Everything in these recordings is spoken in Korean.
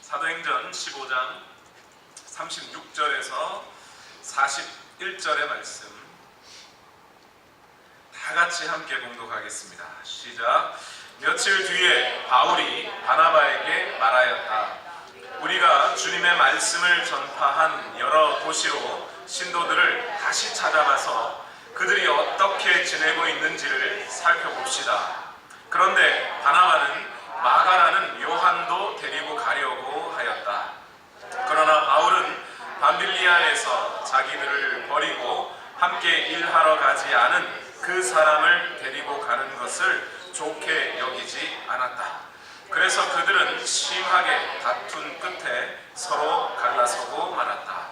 사도행전 15장 36절에서 41절의 말씀 다 같이 함께 봉독하겠습니다. 시작. 며칠 뒤에 바울이 바나바에게 말하였다. 우리가 주님의 말씀을 전파한 여러 도시로 신도들을 다시 찾아가서 그들이 어떻게 지내고 있는지를 살펴봅시다. 그런데 바나바는 마가라는 요한도 데리고 가려고 하였다. 그러나 바울은 밤빌리아에서 자기들을 버리고 함께 일하러 가지 않은 그 사람을 데리고 가는 것을 좋게 여기지 않았다. 그래서 그들은 심하게 다툰 끝에 서로 갈라서고 말았다.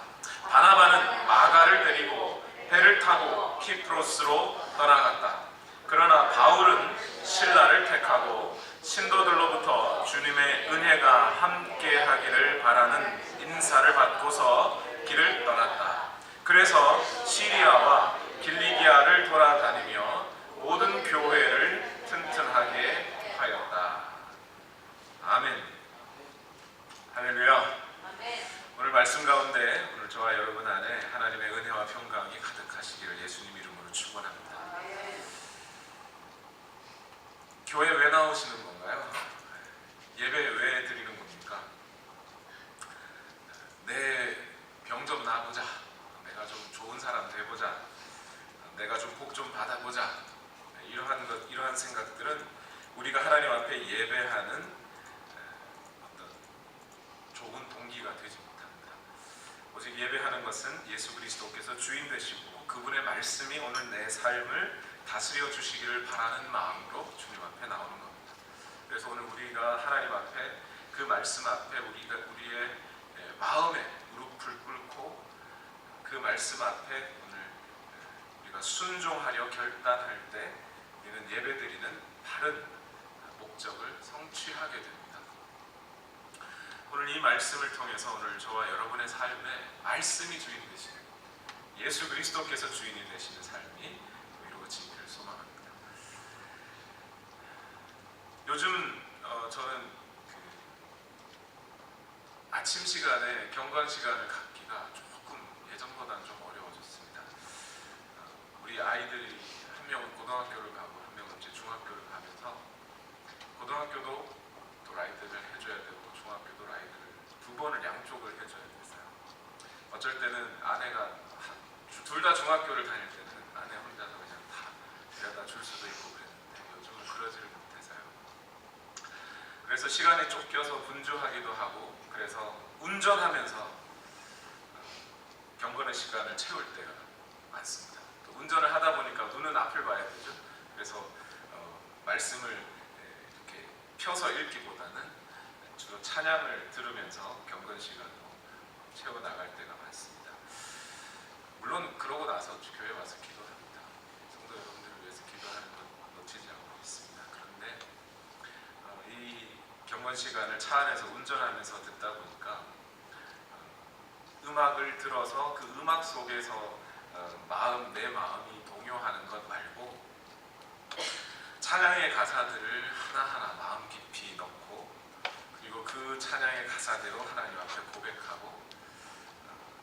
바나바는 마가를 데리고 배를 타고 키프로스로 떠나갔다. 그러나 바울은 실라를 택하고 신도들로부터 주님의 은혜가 함께하기를 바라는 인사를 받고서 길을 떠났다. 그래서 시리아와 길리기아를 돌아다니며 모든 교회를 튼튼하게 하였다. 아멘. 할렐루야. 오늘 말씀 가운데 오늘 저와 여러분 안에 하나님의 은혜와 평강이 가득하시기를 예수님 이름으로 축원합니다. 교회 왜 나오시는 건가요? 예배 왜 드리는 겁니까? 내 병 좀 나아보자. 내가 좀 좋은 사람 돼보자. 내가 좀 복 좀 받아보자. 이러한 생각들은 우리가 하나님 앞에 예배하는 어떤 좋은 동기가 되지 못합니다. 오직 예배하는 것은 예수 그리스도께서 주인 되시고 그분의 말씀이 오늘 내 삶을 다스려 주시기를 바라는 마음으로 주님 앞에 나오는 겁니다. 그래서 오늘 우리가 하나님 앞에 그 말씀 앞에 우리의 마음에 무릎을 꿇고 그 말씀 앞에 오늘 우리가 순종하려 결단할 때 우리는 예배드리는 바른 목적을 성취하게 됩니다. 오늘 이 말씀을 통해서 오늘 저와 여러분의 삶에 말씀이 주인이 되시는 예수 그리스도께서 주인이 되시는 삶이 이루어지기를 소망합니다. 요즘 저는 아침 시간에 경건 시간을 갖기가 조금 예전보다는 좀 어려워졌습니다. 우리 아이들이 한 명은 고등학교를 가고 한 명은 이제 중학교를 가면서 고등학교도 또 라이드를 해줘야 되고 중학교도 라이드를 두 번을 양쪽을 해줘야 됐어요. 어쩔 때는 아내가 둘 다 중학교를 다닐 때는 아내 혼자서 그냥 다 데려다 줄 수도 있고 그랬는데 요즘은 그러지를 못해서요. 그래서 시간에 쫓겨서 분주하기도 하고 그래서 운전하면서 경건의 시간을 채울 때가 많습니다. 또 운전을 하다 보니까 눈은 앞을 봐야 되죠. 그래서 말씀을 이렇게 펴서 읽기보다는 주로 찬양을 들으면서 경건 시간으로 채워나갈 때가 많습니다. 물론 그러고 나서 교회 와서 기도합니다. 성도 여러분들을 위해서 기도하는 건 놓치지 않고 있습니다. 그런데 이 경건 시간을 차 안에서 운전하면서 듣다 보니까 음악을 들어서 그 음악 속에서 내 마음이 동요하는 것 말고 찬양의 가사들을 하나하나 마음 깊이 넣고 그리고 그 찬양의 가사대로 하나님 앞에 고백하고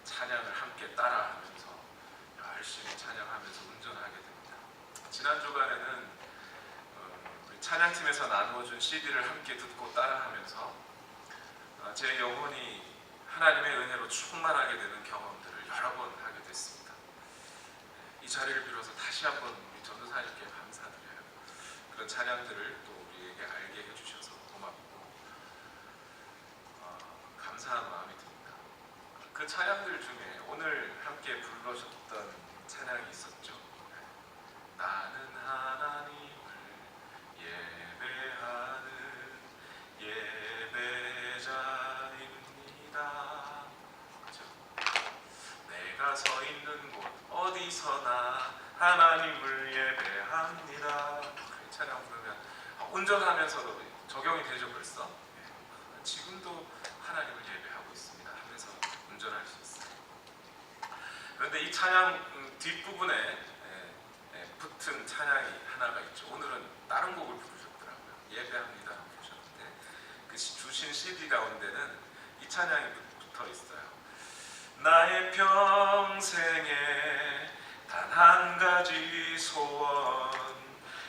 찬양을 함께 따라하면서 열심히 찬양하면서 운전하게 됩니다. 지난 주간에는 우리 찬양팀에서 나누어준 CD를 함께 듣고 따라하면서 제 영혼이 하나님의 은혜로 충만하게 되는 경험들을 여러 번 하게 됐습니다. 이 자리를 빌어서 다시 한번 우리 전도사님께 감사드려요. 그런 찬양들을 또 우리에게 알게 해주셔서 고맙고 감사한 마음이 듭니다. 그 찬양들 중에 오늘 함께 불러주셨던 찬양이 있었죠. 나는 하나님을 예배하는 예배자입니다. 그렇죠? 내가 서 있는 곳 어디서나 하나님을 예배합니다. 이 찬양 부르면 운전하면서도 적용이 되죠 벌써? 지금도 하나님을 예배하고 있습니다 하면서 운전할 수 있어요. 그런데 이 찬양 뒷부분에 붙은 찬양이 하나가 있죠. 오늘은 다른 곡을 부르셨더라고요. 예배합니다 부르셨는데 그 주신 CD 가운데는 찬양이 붙어 있어요. 나의 평생에 단 한 가지 소원,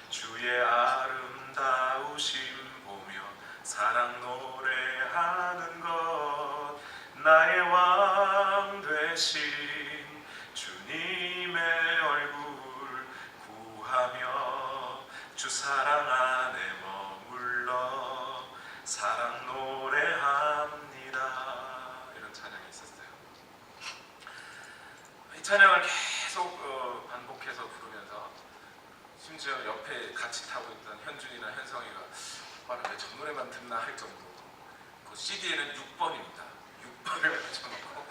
주의 아름다우심 보며 사랑 노래하는 것, 나의 왕 되신 주님의 얼굴 구하며 주 사랑 안에 머물러 사랑 노래합니다. 이런 찬양이 있었어요. 이 찬양을 계속 반복해서 부르면서 심지어 옆에 같이 타고 있던 현준이나 현성이가 오빠는 왜 저 노래만 듣나 할 정도로 그 CD에는 6번입니다. 6번을 맞춰놓고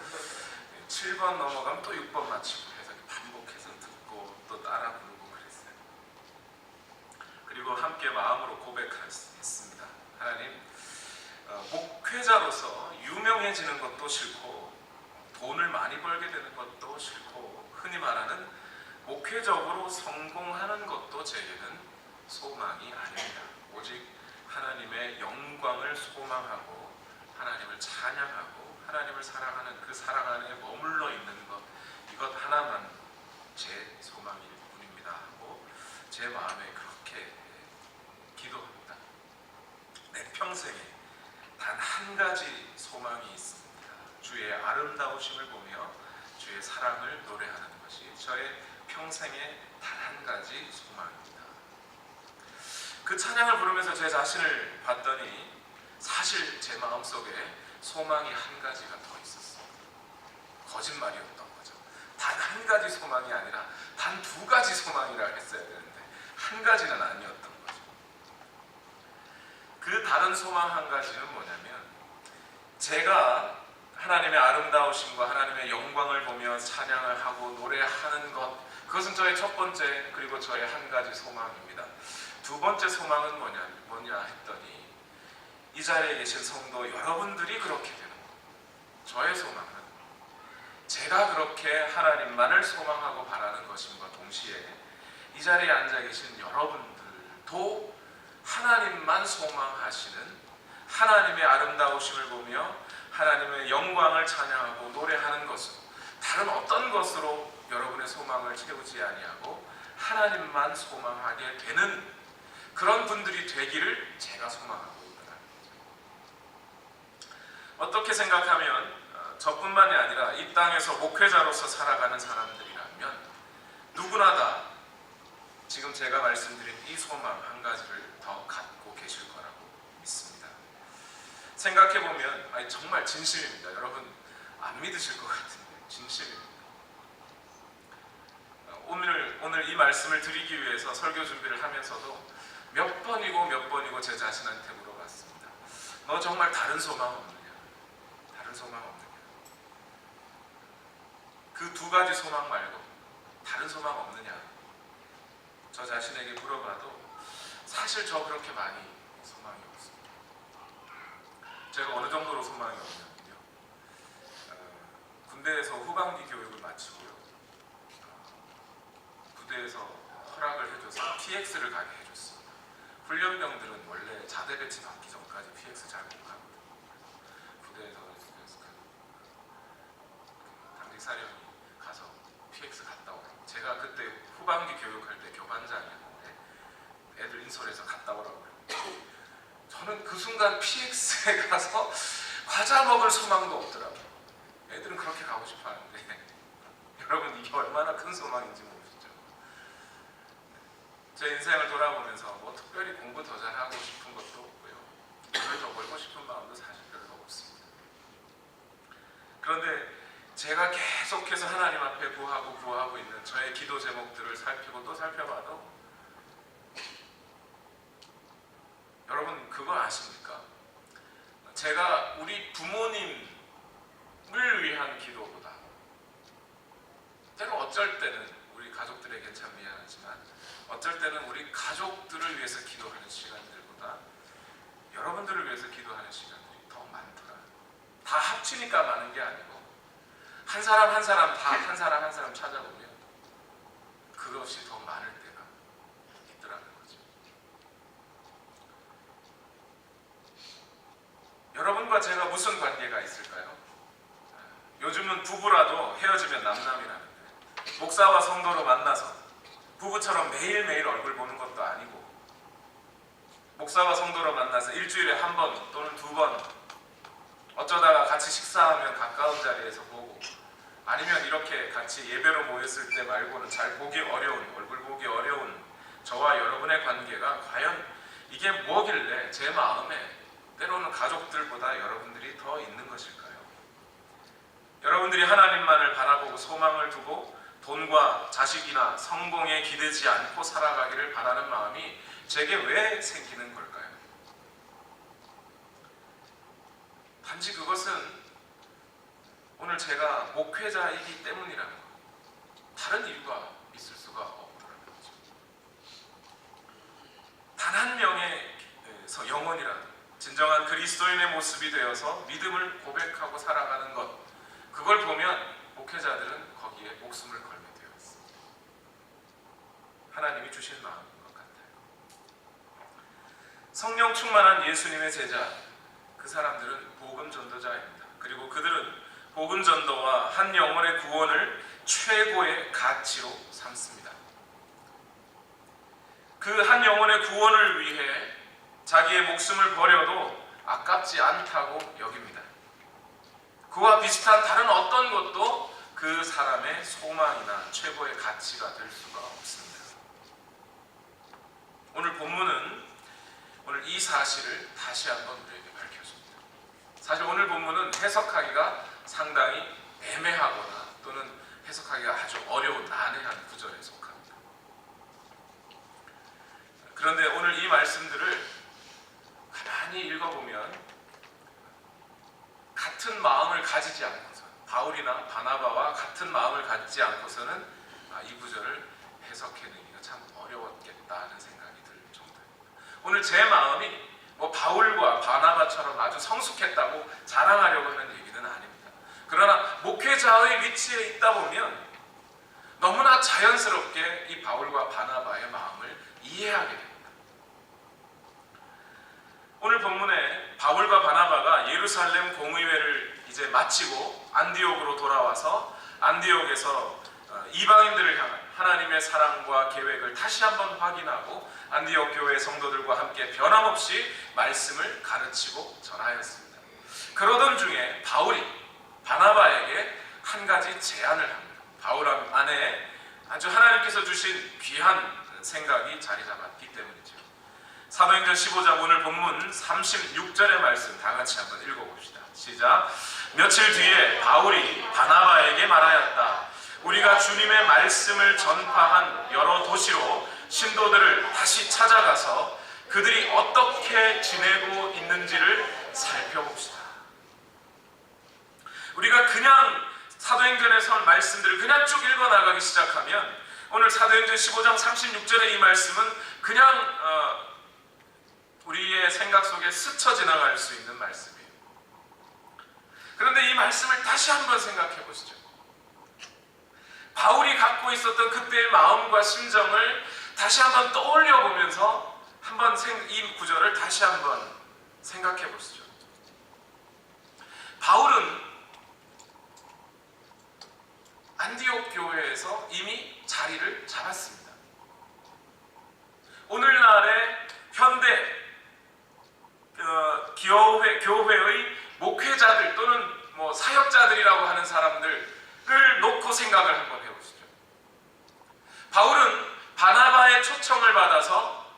7번 넘어가면 또 6번 맞추고 해서 반복해서 듣고 또 따라 부르고 그랬어요. 그리고 함께 마음으로 고백할 수 있습니다. 하나님, 목회자로서 유명해지는 것도 싫고 돈을 많이 벌게 되는 것도 싫고 흔히 말하는 목회적으로 성공하는 것도 제게는 소망이 아닙니다. 오직 하나님의 영광을 소망하고 하나님을 찬양하고 하나님을 사랑하는 그 사랑 안에 머물러 있는 것, 이것 하나만 제 소망일 뿐입니다 하고 제 마음에 그렇게 기도합니다. 내 평생에 단 한 가지 소망이 있습니다. 주의 아름다우심을 보며 주의 사랑을 노래하는 것이 저의 평생에 단 한 가지 소망입니다. 그 찬양을 부르면서 제 자신을 봤더니 사실 제 마음속에 소망이 한 가지가 더 있었어요. 거짓말이었던 거죠. 단 한 가지 소망이 아니라 단 두 가지 소망이라 했어야 되는데 한 가지는 아니었던 거죠. 그 다른 소망 한 가지는 뭐냐면, 제가 하나님의 아름다우심과 하나님의 영광을 보며 찬양을 하고 노래하는 것, 그것은 저의 첫 번째 그리고 저의 한 가지 소망입니다. 두 번째 소망은 뭐냐 했더니 이 자리에 계신 성도 여러분들이 그렇게 되는 것. 저의 소망은 제가 그렇게 하나님만을 소망하고 바라는 것임과 동시에 이 자리에 앉아 계신 여러분들도 하나님만 소망하시는, 하나님의 아름다우심을 보며 하나님의 영광을 찬양하고 노래하는 것으로, 다른 어떤 것으로 여러분의 소망을 채우지 아니하고 하나님만 소망하게 되는 그런 분들이 되기를 제가 소망하고 있구나. 어떻게 생각하면 저뿐만이 아니라 이 땅에서 목회자로서 살아가는 사람들이라면 누구나 다 지금 제가 말씀드린 이 소망 한 가지를 더 갖고 계실 거라고 믿습니다. 생각해보면 정말 진심입니다. 여러분 안 믿으실 것 같은데 진심입니다. 오늘 이 말씀을 드리기 위해서 설교 준비를 하면서도 몇 번이고 제 자신한테 물어봤습니다. 너 정말 다른 소망 없느냐? 다른 소망 없느냐? 그 두 가지 소망 말고 다른 소망 없느냐? 저 자신에게 물어봐도 사실 저 그렇게 많이 소망이 없습니다. 제가 어느 정도로 소망이 없냐면요, 군대에서 후반기 교육을 마치고요, 부대에서 허락을 해줘서 PX를 가게 해줬어요. 훈련병들은 원래 자대 배치 받기 전까지 PX 잘 못 가거든요. 부대에서 당직 사령이 가서 PX 갔다 오라고. 제가 그때 후반기 교육할 때 교반장이었는데 애들 인솔해서 갔다 오라고 그랬는데 저는 그 순간 PX에 가서 과자 먹을 소망도 없더라고요. 애들은 그렇게 가고 싶어 하는데 여러분 이게 얼마나 큰 소망인지 모르시죠? 제 인생을 돌아보면서 뭐 특별히 공부 더 잘하고 싶은 것도 없고요, 돈을 더 벌고 싶은 마음도 사실 별로 없습니다. 그런데 제가 계속해서 하나님 앞에 구하고 있는 저의 기도 제목들을 살피고 또 살펴봐도 여러분 그거 아십니까? 제가 우리 부모님을 위한 기도보다, 때로 어쩔 때는 우리 가족들에게 참 미안하지만 어쩔 때는 우리 가족들을 위해서 기도하는 시간들보다 여러분들을 위해서 기도하는 시간들이 더 많더라. 다 합치니까 많은 게 아니고 한 사람 한 사람 찾아보면 그것이 더 많을 때가 있더라는 거죠. 여러분과 제가 무슨 관계가 있을까? 요즘은 부부라도 헤어지면 남남이라는데 목사와 성도로 만나서 부부처럼 매일매일 얼굴 보는 것도 아니고 목사와 성도로 만나서 일주일에 한 번 또는 두 번 어쩌다가 같이 식사하면 가까운 자리에서 보고 아니면 이렇게 같이 예배로 모였을 때 말고는 잘 보기 어려운 얼굴 보기 어려운 저와 여러분의 관계가 과연 이게 뭐길래 제 마음에 때로는 가족들보다 여러분들이 더 있는 것일까요? 여러분들이 하나님만을 바라보고 소망을 두고 돈과 자식이나 성공에 기대지 않고 살아가기를 바라는 마음이 제게 왜 생기는 걸까요? 단지 그것은 오늘 제가 목회자이기 때문이라는 것, 다른 이유가 있을 수가 없더라는 거죠. 단 한 명의 영혼이라도 진정한 그리스도인의 모습이 되어서 믿음을 고백하고 살아가는 것, 그걸 보면 목회자들은 거기에 목숨을 걸게 되어 있습니다. 하나님이 주신 마음인 것 같아요. 성령 충만한 예수님의 제자, 그 사람들은 복음 전도자입니다. 그리고 그들은 복음 전도와 한 영혼의 구원을 최고의 가치로 삼습니다. 그 한 영혼의 구원을 위해 자기의 목숨을 버려도 아깝지 않다고 여깁니다. 그와 비슷한 다른 어떤 것도 그 사람의 소망이나 최고의 가치가 될 수가 없습니다. 오늘 본문은 오늘 이 사실을 다시 한번 우리에게 밝혀줍니다. 사실 오늘 본문은 해석하기가 상당히 애매하거나 또는 해석하기가 아주 어려운 난해한 구절에 속합니다. 그런데 오늘 이 말씀들을 가만히 읽어보면 같은 마음을 가지지 않고서 바울이나 바나바와 같은 마음을 갖지 않고서는 이 구절을 해석해내기가 참 어려웠겠다는 생각이 들 정도입니다. 오늘 제 마음이 바울과 바나바처럼 아주 성숙했다고 자랑하려고 하는 얘기는 아닙니다. 그러나 목회자의 위치에 있다 보면 너무나 자연스럽게 이 바울과 바나바의 마음을 이해하게 됩니다. 오늘 본문에 바울과 바나바가 예루살렘 공의회를 이제 마치고 안디옥으로 돌아와서 안디옥에서 이방인들을 향한 하나님의 사랑과 계획을 다시 한번 확인하고 안디옥 교회 성도들과 함께 변함없이 말씀을 가르치고 전하였습니다. 그러던 중에 바울이 바나바에게 한 가지 제안을 합니다. 바울 안에 아주 하나님께서 주신 귀한 생각이 자리 잡았기 때문이죠. 사도행전 15장 오늘 본문 36절의 말씀 다 같이 한번 읽어봅시다. 시작. 며칠 뒤에 바울이 바나바에게 말하였다. 우리가 주님의 말씀을 전파한 여러 도시로 신도들을 다시 찾아가서 그들이 어떻게 지내고 있는지를 살펴봅시다. 우리가 그냥 사도행전에서 말씀들을 그냥 쭉 읽어나가기 시작하면 오늘 사도행전 15장 36절의 이 말씀은 그냥 우리의 생각 속에 스쳐 지나갈 수 있는 말씀이에요. 그런데 이 말씀을 다시 한번 생각해 보시죠. 바울이 갖고 있었던 그때의 마음과 심정을 다시 한번 떠올려 보면서 한번 이 구절을 다시 한번 생각해 보시죠. 바울은 안디옥 교회에서 이미 자리를 잡았습니다. 오늘날의 현대 교회의 목회자들 또는 사역자들이라고 하는 사람들을 놓고 생각을 한번 해보시죠. 바울은 바나바의 초청을 받아서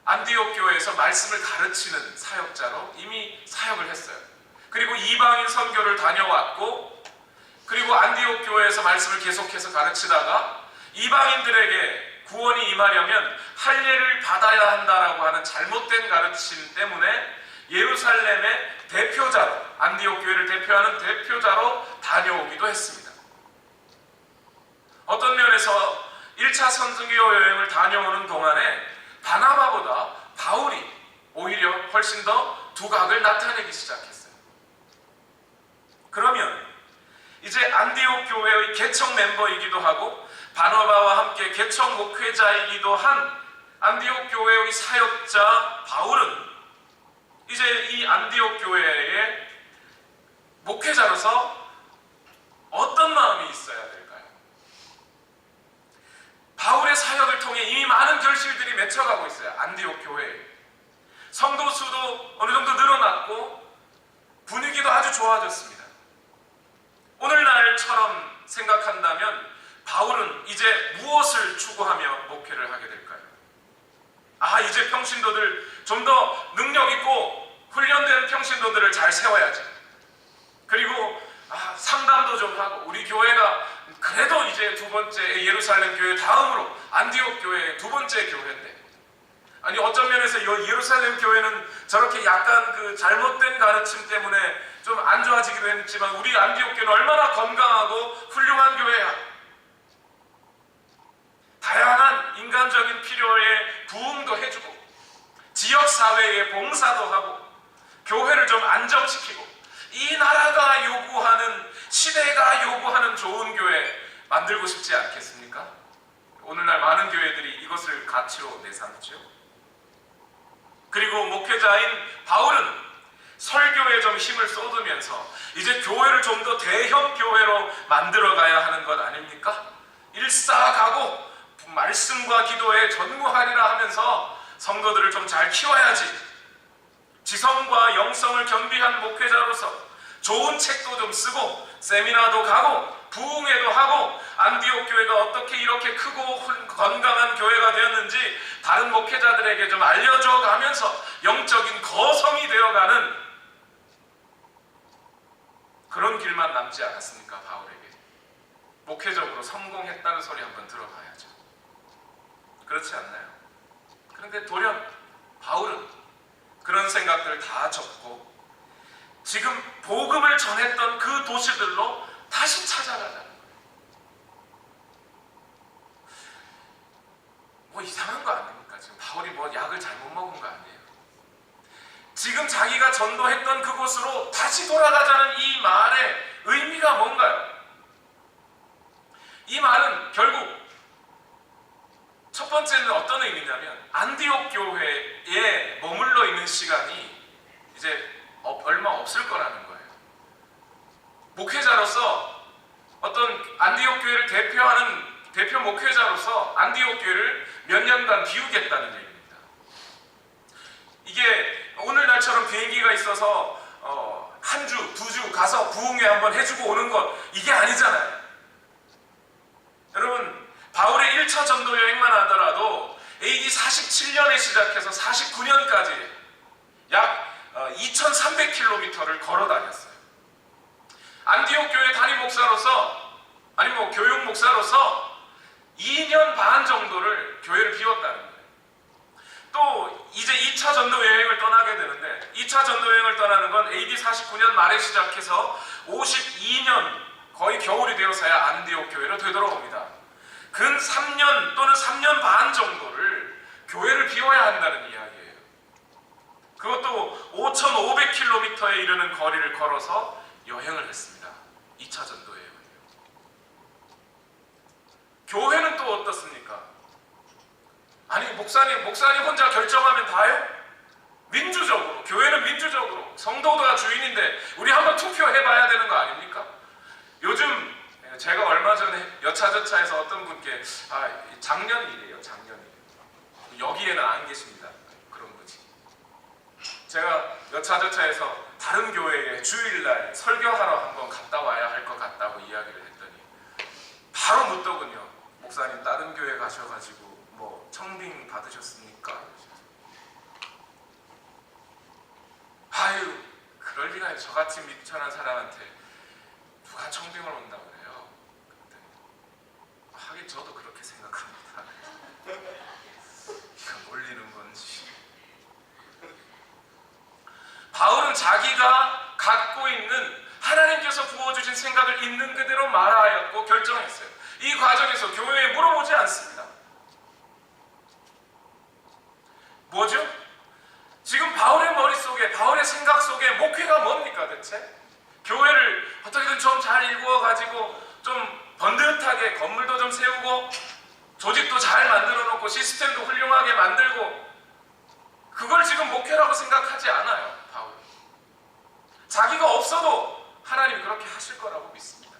안디옥 교회에서 말씀을 가르치는 사역자로 이미 사역을 했어요. 그리고 이방인 선교를 다녀왔고 그리고 안디옥 교회에서 말씀을 계속해서 가르치다가 이방인들에게 구원이 임하려면 할례를 받아야 한다라고 하는 잘못된 가르침 때문에 예루살렘의 대표자로 안디옥 교회를 대표하는 대표자로 다녀오기도 했습니다. 어떤 면에서 1차 선교 여행을 다녀오는 동안에 바나바보다 바울이 오히려 훨씬 더 두각을 나타내기 시작했어요. 그러면 이제 안디옥 교회의 개척 멤버이기도 하고 바나바와 함께 개척 목회자이기도 한 안디옥 교회의 사역자 바울은 이제 이 안디옥 교회의 목회자로서 안디옥 교회. 성도 수도 어느 정도 늘어났고 분위기도 아주 좋아졌습니다. 오늘날처럼 생각한다면 바울은 이제 무엇을 추구하며 목회를 하게 될까요? 이제 평신도들 좀 더 능력 있고 훈련된 평신도들을 잘 세워야지. 그리고 상담도 좀 하고 우리 교회가 그래도 이제 두 번째 예루살렘 교회 다음으로 안디옥 교회의 두 번째 교회인데, 아니 어떤 면에서 이 예루살렘 교회는 저렇게 약간 그 잘못된 가르침 때문에 좀 안 좋아지기도 했지만 우리 안디옥 교회는 얼마나 건강하고 훌륭한 교회야. 다양한 인간적인 필요에 부응도 해주고 지역사회에 봉사도 하고 교회를 좀 안정시키고 이 나라가 요구하는, 시대가 요구하는 좋은 교회 만들고 싶지 않겠습니까? 오늘날 많은 교회들이 이것을 가치로 내삼죠. 그리고 목회자인 바울은 설교에 좀 힘을 쏟으면서 이제 교회를 좀 더 대형 교회로 만들어가야 하는 것 아닙니까? 일사가고 말씀과 기도에 전무하리라 하면서 성도들을 좀 잘 키워야지. 지성과 영성을 겸비한 목회자로서 좋은 책도 좀 쓰고 세미나도 가고 부흥회도 하고 안디옥 교회가 어떻게 이렇게 크고 건강한 교회가 되었는지 다른 목회자들에게 좀 알려줘 가면서 영적인 거성이 되어가는 그런 길만 남지 않았습니까? 바울에게 목회적으로 성공했다는 소리 한번 들어봐야죠. 그렇지 않나요? 그런데 돌연 바울은 그런 생각들을 다 접고 지금 복음을 전했던 그 도시들로 다시 찾아가자는 거예요. 뭐 이상한 거 아닙니까? 지금 바울이 뭐 약을 잘못 먹은 거 아니에요? 지금 자기가 전도했던 그곳으로 다시 돌아가자는 이 말의 의미가 뭔가요? 이 말은 결국 첫 번째는 어떤 의미냐면 안디옥 교회에 머물러 있는 시간이 이제 얼마 없을 거라는 거예요. 목회자로서 어떤 안디옥 교회를 대표하는 대표 목회자로서 안디옥 교회를 몇 년간 비우겠다는 얘기입니다. 이게 오늘날처럼 비행기가 있어서 한 주, 두 주 가서 부흥회 한번 해주고 오는 것, 이게 아니잖아요. 여러분, 바울의 1차 전도 여행만 하더라도 AD 47년에 시작해서 49년까지 약 2300km를 걸어 다녔어요. 안디옥 교회 담임 목사로서, 아니 뭐 교육 목사로서 2년 반 정도를 교회를 비웠다는 거예요. 또 이제 2차 전도 여행을 떠나게 되는데, 2차 전도 여행을 떠나는 건 AD 49년 말에 시작해서 52년 거의 겨울이 되어서야 안디옥 교회로 되돌아옵니다. 근 3년 또는 3년 반 정도를 교회를 비워야 한다는 이야기예요. 그것도 5,500km에 이르는 거리를 걸어서 여행을 했습니다. 2차 전도 여행은요. 교회는 또 어떻습니까? 아니 목사님 혼자 결정하면 다요? 민주적으로, 교회는 민주적으로, 성도가 주인인데 우리 한번 투표해봐야 되는 거 아닙니까? 요즘 제가 얼마 전에 여차저차해서 어떤 분께 작년이래요. 여기에는 안 계십니다. 그런 거지. 제가 여차저차해서 다른 교회에 주일날 설교하러 한번 갔다 와야 할 것 같다고 이야기를 했더니 바로 묻더군요. 목사님 다른 교회 가셔가지고 뭐 청빙 받으셨습니까? 아유, 그럴 리가. 저같이 미천한 사람한테 누가 청빙을 온다고 그래요? 하긴 저도 그렇게 생각합니다. 이거 놀리는 건지. 바울은 자기가 갖고 있는 하나님께서 부어주신 생각을 있는 그대로 말하였고 결정했어요. 이 과정에서 교회에 물어보지 않습니다. 뭐죠? 지금 바울의 머릿속에, 바울의 생각 속에 목회가 뭡니까 대체? 교회를 어떻게든 좀 잘 일구어가지고 좀 번듯하게 건물도 좀 세우고 조직도 잘 만들어 놓고 시스템도 훌륭하게 만들고, 그걸 지금 목회라고 생각하지 않아요. 바울 자기가 없어도 하나님 그렇게 하실 거라고 믿습니다.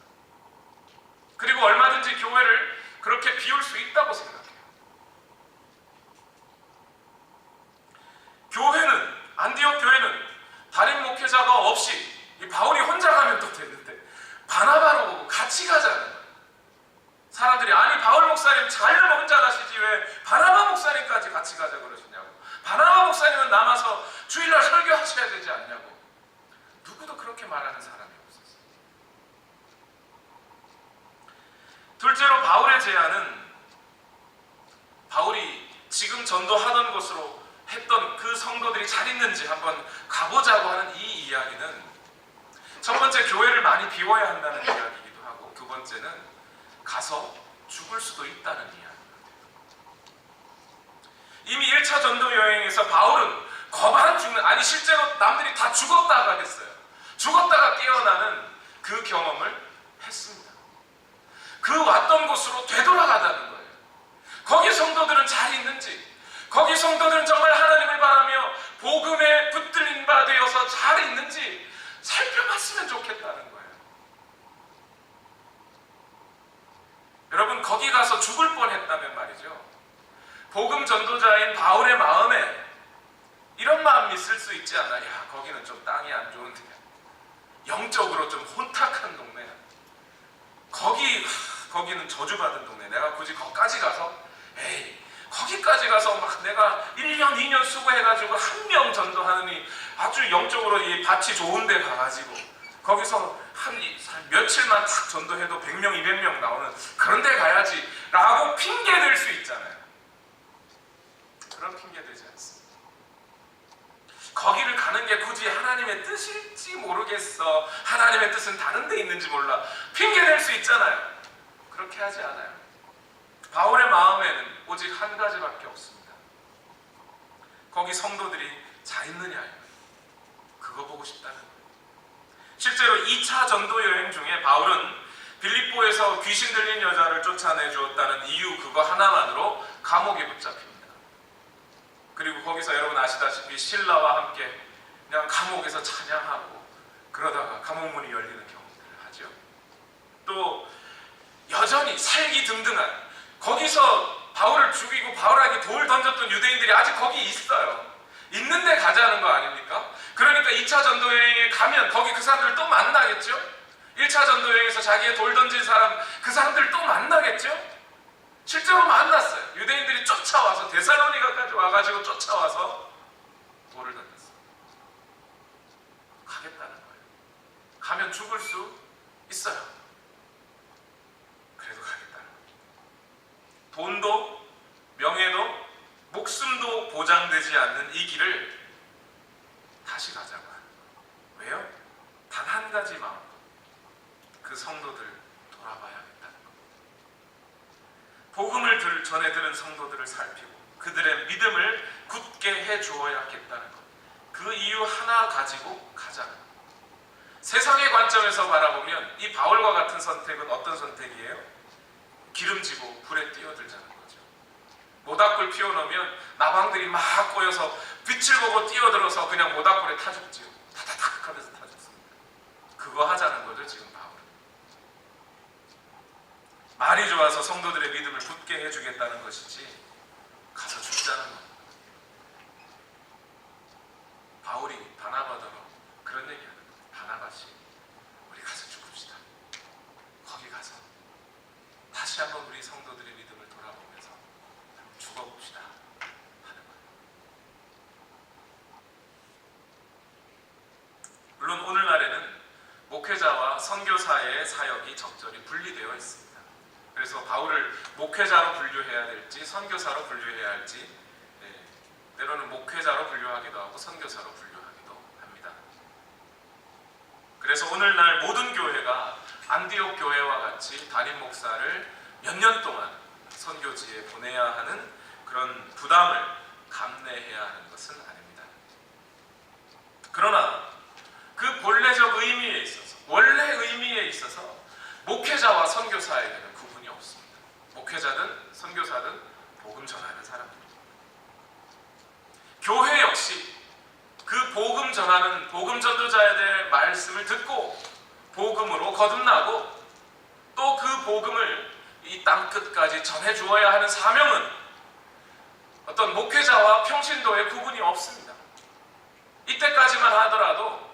그리고 얼마든지 교회를 그렇게 비울 수 있다고 생각해요. 없이 이 바울이 혼자 가면 또 됐는데 바나바로 보고 같이 가자는 거예요. 사람들이 아니 바울 목사님 자유는 혼자 가시지 왜 바나바 목사님까지 같이 가자 그러시냐고. 바나바 목사님은 남아서 주일날 설교하셔야 되지 않냐고. 누구도 그렇게 말하는 사람이 없었어요. 둘째로 바울의 제안은 바울이 지금 전도하던 곳으로 했던 그 성도들이 잘 있는지 한번 가보자고 하는 이 이야기는 첫 번째 교회를 많이 비워야 한다는 이야기이기도 하고 두 번째는 가서 죽을 수도 있다는 이야기입니다. 이미 1차 전도 여행에서 바울은 거반 죽는 아니 실제로 남들이 다 죽었다가 했어요. 죽었다가 깨어나는 그 경험을 했습니다. 그 왔던 곳으로 되돌아가다는 거예요. 거기 성도들은 잘 있는지 거기 성도들은 정말 하나님을 바라며 복음에 붙들린 바 되어서 잘 있는지 살펴봤으면 좋겠다는 거예요. 여러분 거기 가서 죽을 뻔했다면 말이죠. 복음 전도자인 바울의 마음에 이런 마음이 있을 수 있지 않나. 야 거기는 좀 땅이 안 좋은데 영적으로 좀 혼탁한 동네야. 거기는 저주받은 동네. 내가 굳이 거기까지 가서 에이 거기까지 가서 막 내가 1년 2년 수고해가지고 한 명 전도하느니 아주 영적으로 이 밭이 좋은데 가가지고 거기서 한 며칠만 딱 전도해도 100명 200명 나오는 그런 데 가야지 라고 핑계댈 수 있잖아요. 그런 핑계 되지 않습니다. 거기를 가는 게 굳이 하나님의 뜻일지 모르겠어. 하나님의 뜻은 다른 데 있는지 몰라. 핑계댈 수 있잖아요. 그렇게 하지 않아요. 바울의 마음에는 오직 한 가지밖에 없습니다. 거기 성도들이 잘 있느냐예요. 그거 보고 싶다는 거예요. 실제로 2차 전도 여행 중에 바울은 빌립보에서 귀신 들린 여자를 쫓아내 주었다는 이유 그거 하나만으로 감옥에 붙잡힙니다. 그리고 거기서 여러분 아시다시피 신라와 함께 그냥 감옥에서 찬양하고 그러다가 감옥문이 열리는 경우들을 하죠. 또 여전히 살기 등등한 거기서 바울을 죽이고 바울에게 돌 던졌던 유대인들이 아직 거기 있어요. 있는데 가자는 거 아닙니까? 그러니까 2차 전도여행에 가면 거기 그 사람들 또 만나겠죠? 1차 전도여행에서 자기의 돌 던진 사람 그 사람들 또 만나겠죠? 실제로 만났어요. 유대인들이 쫓아와서 데살로니가까지 와가지고 쫓아와서 돌을 던졌어요. 가겠다는 거예요. 가면 죽을 수 있어요. 그래도 가겠다는 거예요. 돈도 명예도 목숨도 보장되지 않는 이 길을 다시 가자고 하는 거예요. 왜요? 단 한 가지 마음. 그 성도들 돌아봐야겠다는 거예요. 복음을 전해 들은 성도들을 살피고 그들의 믿음을 굳게 해 주어야겠다는 것. 그 이유 하나 가지고 가자는 거예요. 세상의 관점에서 바라보면 이 바울과 같은 선택은 어떤 선택이에요? 기름지고 불에 뛰어들자는 거죠. 모닥불 피워놓으면 나방들이 막 꼬여서 빛을 보고 뛰어들어서 그냥 모닥불에 타 죽지요. 타타탁 하면서 타 죽습니다. 그거 하자는 거죠 지금 바울은. 말이 좋아서 성도들의 믿음을 굳게 해주겠다는 것이지 가서 죽자는 겁니다. 바울이 바나바더러 그런 얘기하는 거예요. 바나바씨 우리 가서 죽읍시다. 거기 가서 다시 한번 우리 성도들의 믿음을 돌아보면서 죽어봅시다 하는 거예요. 물론 오늘날에는 목회자와 선교사의 사역이 적절히 분리되어 있습니다. 그래서 바울을 목회자로 분류해야 될지 선교사로 분류해야 할지 때로는 목회자로 분류하기도 하고 선교사로 분류하기도 합니다. 그래서 오늘날 모든 교회가 안디옥 교회와 같이 담임 목사를 몇 년 동안 선교지에 보내야 하는 그런 부담을 감내해야 하는 것은 아닙니다. 그러나 그 본래적 의미에 있어서 원래 의미에 있어서 목회자와 선교사에게는 구분이 없습니다. 목회자든 선교사든 복음 전하는 사람들입니다. 교회 역시 그 복음 전하는 복음 전도자의 말씀을 듣고 복음으로 거듭나고 또 그 복음을 이 땅끝까지 전해 주어야 하는 사명은 어떤 목회자와 평신도의 구분이 없습니다. 이때까지만 하더라도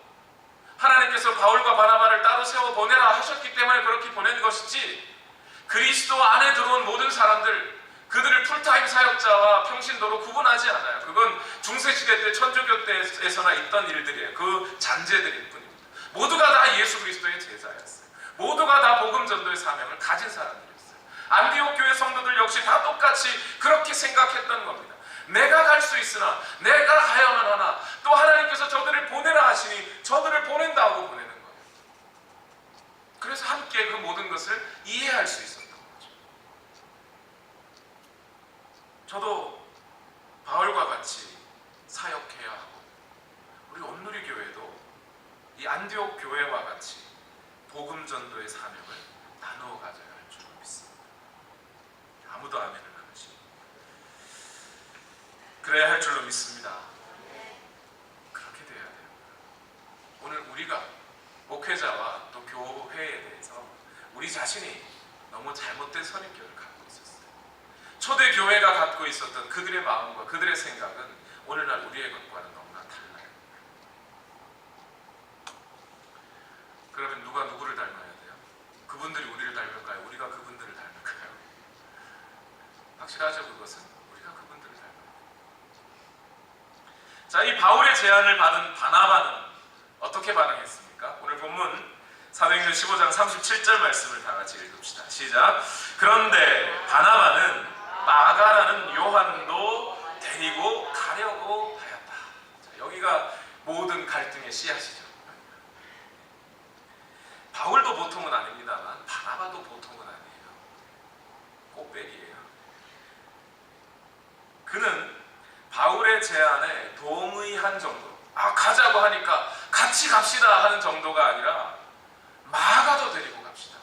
세워 보내라 하셨기 때문에 그렇게 보낸 것이지, 그리스도 안에 들어온 모든 사람들, 그들을 풀타임 사역자와 평신도로 구분하지 않아요. 그건 중세시대 때 천주교 때에서나 있던 일들이에요. 그 잔재들일 뿐입니다. 모두가 다 예수 그리스도의 제자였어요. 모두가 다 복음 전도의 사명을 가진 사람들이었어요. 안디옥 교회 성도들 역시 다 똑같이 그렇게 생각했던 겁니다. 내가 갈 수 있으나 내가 가야만 하나, 또 하나님께서 저들을 보내라 하시니 저들을 보낸다고 보내는 거예요. 그래서 함께 그 모든 것을 이해할 수 있었던 거죠. 저도 바울과 같이 사역해야 하고, 우리 온누리 교회도 이 안디옥 교회와 같이 복음 전도의 사명을 나누어 가져야 할 줄 믿습니다. 아무도 아멘을 안 하시고 그래야 할 줄로 믿습니다. 그렇게 돼야 돼요. 오늘 우리가 목회자와 또 교회에 대해서 우리 자신이 너무 잘못된 선입견을 갖고 있었어요. 초대 교회가 갖고 있었던 그들의 마음과 그들의 생각은 오늘날 우리의 것과는 너무나 달라요. 그러면 누가 누구를 닮아야 돼요? 그분들이 우리를 닮을까요? 우리가 그분들을 닮을까요? 확실하죠. 그것은 우리가 그분들을 닮아야 돼요. 자, 이 바울의 제안을 받은 바나바는 어떻게 반응했습니까? 오늘 본문 사도행전 15장 37절 말씀을 다 같이 읽읍시다. 시작. 그런데 바나바는 마가라는 요한도 데리고 가려고 하였다. 자, 여기가 모든 갈등의 씨앗이죠. 바울도 보통은 아닙니다만 바나바도 보통은 아니에요. 꽃배기예요. 그는 바울의 제안에 동의한 정도, 가자고 하니까 같이 갑시다 하는 정도가 아니라 마가도 데리고 갑시다,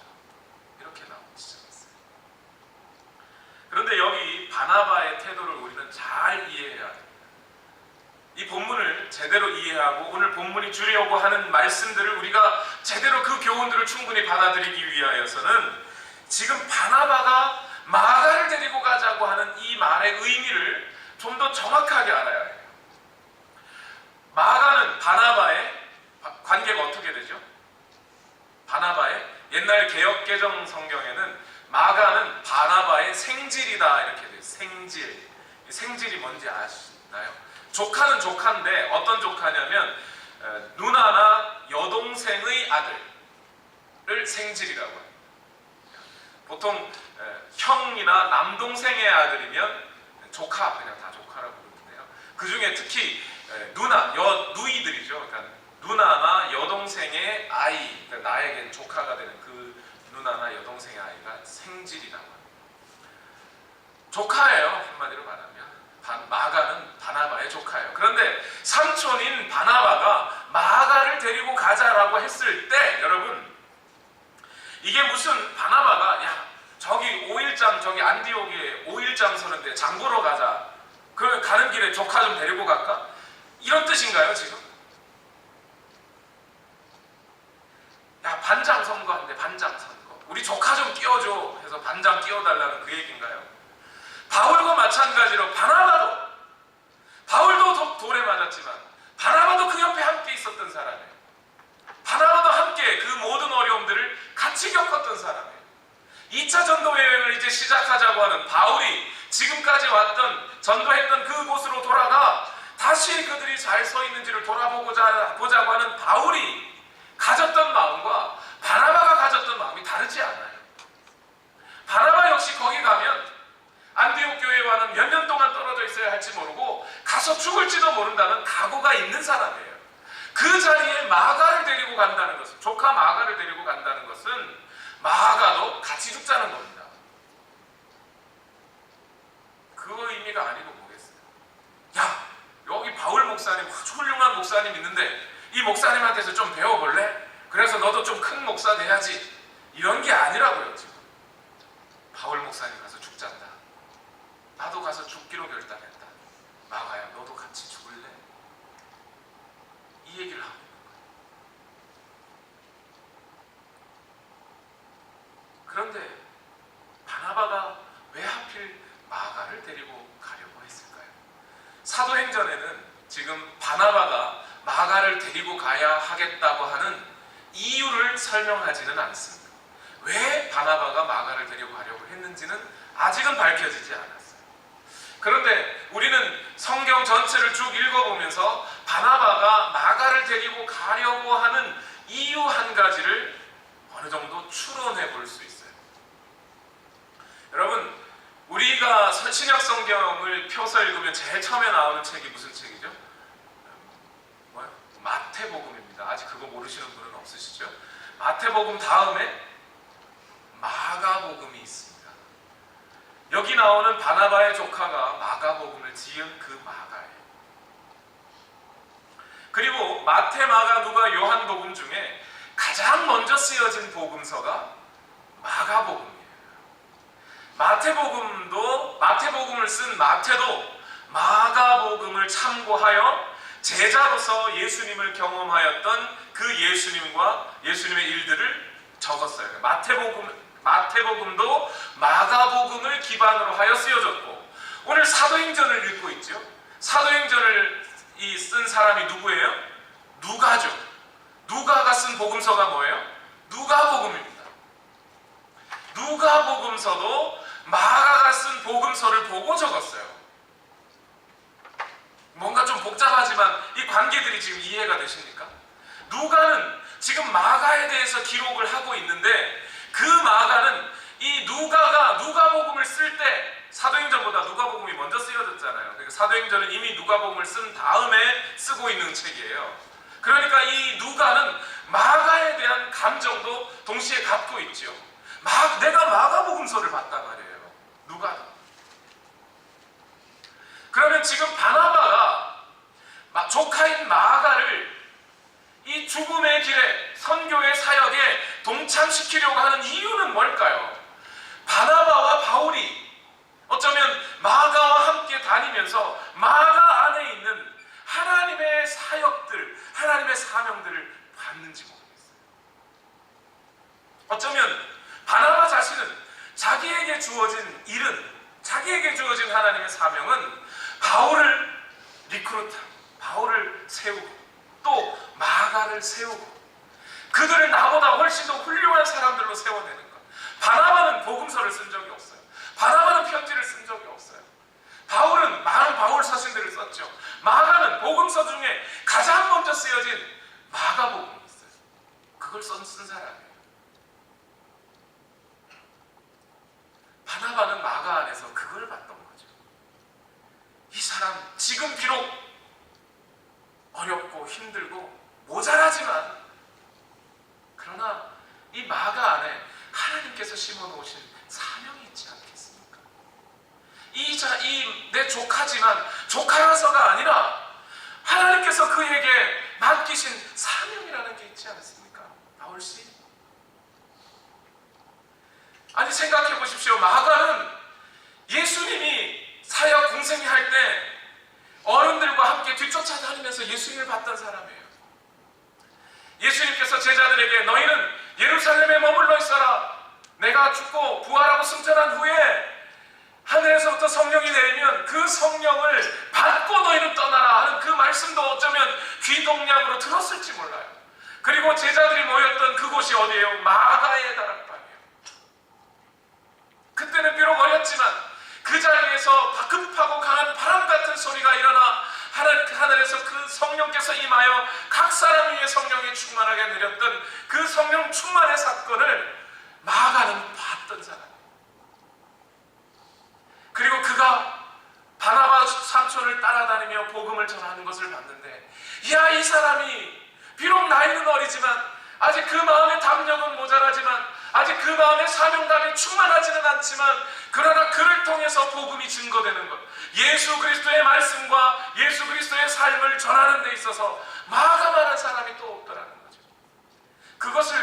이렇게 나오기 시작했어요. 그런데 여기 바나바의 태도를 우리는 잘 이해해야 합니다. 이 본문을 제대로 이해하고 오늘 본문이 주려고 하는 말씀들을 우리가 제대로 그 교훈들을 충분히 받아들이기 위하여서는 지금 바나바가 마가를 데리고 가자고 하는 이 말의 의미를 좀 더 정확하게 알아야 해요. 마가는 바나바의 관계가 어떻게 되죠? 바나바의 옛날 개역개정 성경에는 마가는 바나바의 생질이다 이렇게 돼요. 생질. 생질이 뭔지 아시나요? 조카는 조카인데 어떤 조카냐면 누나나 여동생의 아들을 생질이라고 해요. 보통 형이나 남동생의 아들이면 조카, 그냥 다 조카라고 부르는데요. 그 중에 특히 누나, 누이들이죠. 그러니까 누나나 여동생의 아이, 그러니까 나에겐 조카가 되는 그 누나나 여동생의 아이가 생질이라고 합니다. 조카예요, 한마디로 말하면. 마가는 바나바의 조카예요. 그런데 삼촌인 바나바가 마가를 데리고 가자라고 했을 때, 여러분, 이게 무슨 바나바가 저기 5일장, 저기 안디옥에 5일장 서는데 장 보러 가자, 그 가는 길에 조카 좀 데리고 갈까? 이런 뜻인가요, 지금? 반장 선거한대, 반장 선거. 우리 조카 좀 끼워줘 해서 반장 끼워달라는 그 얘기인가요? 바울과 마찬가지로 바울도 돌에 맞았지만 바나바도 그 옆에 함께 있었던 사람이에요. 바나바도 함께 그 모든 어려움들을 같이 겪었던 사람이에요. 2차 전도 여행을 이제 시작하자고 하는 바울이 지금까지 왔던, 전도했던 그곳으로 돌아가 다시 그들이 잘 서 있는지를 보자고 하는 바울이 가졌던 마음과 바나바가 가졌던 마음이 다르지 않아요. 바나바 역시 거기 가면 안디옥 교회와는 몇 년 동안 떨어져 있어야 할지 모르고 가서 죽을지도 모른다는 각오가 있는 사람이에요. 그 자리에 마가를 데리고 간다는 것은, 조카 마가를 데리고 간다는 것은 마가도 같이 죽자는 겁니다. 그 의미가 아니고 뭐겠어요? 여기 바울 목사님, 아주 훌륭한 목사님 있는데 이 목사님한테서 좀 배워볼래? 그래서 너도 좀 큰 목사 돼야지, 이런 게 아니라고요. 지금 바울 목사님 가서 죽잔다, 나도 가서 죽기로 결단했다, 마가야 너도 같이 죽을래? 이 얘기를 하고 있는 거예요. 그런데 바나바가 왜 하필 마가를 데리고 가려고 했을까요? 사도행전에는 지금 바나바가 마가를 데리고 가야 하겠다고 하는 이유를 설명하지는 않습니다. 왜 바나바가 마가를 데리고 가려고 했는지는 아직은 밝혀지지 않았어요. 그런데 우리는 성경 전체를 쭉 읽어보면서 바나바가 마가를 데리고 가려고 하는 이유 한 가지를 어느 정도 추론해 볼 수 있어요. 여러분, 우리가 신약 성경을 펴서 읽으면 제일 처음에 나오는 책이 무슨 책이죠? 뭐요? 마태복음입니다. 아직 그거 모르시는 분은 없으시죠? 마태복음 다음에 마가복음이 있습니다. 여기 나오는 바나바의 조카가 마가복음을 지은 그 마가예요. 그리고 마태, 마가, 누가, 요한복음 중에 가장 먼저 쓰여진 복음서가 마가복음이에요. 마태복음을 쓴 마태도 마가복음을 참고하여 제자로서 예수님을 경험하였던 그 예수님과 예수님의 일들을 적었어요. 마태복음도 마가복음을 기반으로 하여 쓰여졌고, 오늘 사도행전을 읽고 있죠. 사도행전을 쓴 사람이 누구예요? 누가죠. 누가가 쓴 복음서가 뭐예요? 누가복음입니다. 누가복음서도 마가가 쓴 복음서를 보고 적었어요. 뭔가 좀 복잡하지만 이 관계들이 지금 이해가 되십니까? 누가는 지금 마가에 대해서 기록을 하고 있는데, 그 마가는 이 누가가 누가복음을 쓸 때, 사도행전보다 누가복음이 먼저 쓰여졌잖아요. 그러니까 사도행전은 이미 누가복음을 쓴 다음에 쓰고 있는 책이에요. 그러니까 이 누가는 마가에 대한 감정도 동시에 갖고 있죠. 내가 마가복음서를 봤단 말이에요. 누가도. 그러면 지금 바나바가 조카인 마가를 이 죽음의 길에, 선교의 사역에 동참시키려고 하는 이유는 뭘까요? 바나바와 바울이 어쩌면 마가와 함께 다니면서 마가 안에 있는 하나님의 사역들, 하나님의 사명들을 받는지 모르겠어요. 어쩌면 바나바 자신은 자기에게 주어진 일은, 자기에게 주어진 하나님의 사명은 바울을 리크루트하고, 바울을 세우고, 또 마가를 세우고, 그들을 나보다 훨씬 더 훌륭한 사람들로 세워내는 것. 바나바는 복음서를 쓴 적이 없어요. 바나바는 편지를 쓴 적이 없어요. 바울은 많은 바울 서신들을 썼죠. 마가는 복음서 중에 가장 먼저 쓰여진 마가복음이 있어요. 그걸 쓴 사람이에요. 바나바는 마가 안에서 그걸 봤던 거죠. 이 사람 지금 비록 어렵고 힘들고 모자라지만, 그러나 이 마가 안에 하나님께서 심어놓으신 사명이 있지 않겠습니까? 내 조카지만 조카라서가 아니라 하나님께서 그에게 맡기신 사명이라는 게 있지 않습니까? 바울씨, 아니 생각해 보십시오. 마가는 예수님이 사역 공생이 할 때 어른들과 함께 뒤쫓아다니면서 예수님을 봤던 사람이에요. 예수님께서 제자들에게 너희는 예루살렘에 머물러 있어라. 내가 죽고 부활하고 승천한 후에 하늘에서부터 성령이 내리면 그 성령을 받고 너희는 떠나라 하는 그 말씀도 어쩌면 귀동냥으로 들었을지 몰라요. 그리고 제자들이 모였던 그곳이 어디예요? 마가의 다락방이에요. 그때는 비록 어렸지만 그 자리에서 급하고 강한 바람 같은 소리가 일어나 하늘에서 그 성령께서 임하여 각 사람 위에 성령이 충만하게 내렸던 그 성령 충만의 사건을 마가는 봤던 사람. 그리고 그가 바나바 삼촌을 따라다니며 복음을 전하는 것을 봤는데, 야, 이 사람이 비록 나이는 어리지만 아직 그 마음의 담력은 모자라지만, 아직 그 마음의 사명감이 충만하지는 않지만, 그러나 그를 통해서 복음이 증거되는 것, 예수 그리스도의 말씀과 예수 그리스도의 삶을 전하는 데 있어서 마가만한 사람이 또 없더라는 거죠. 그것을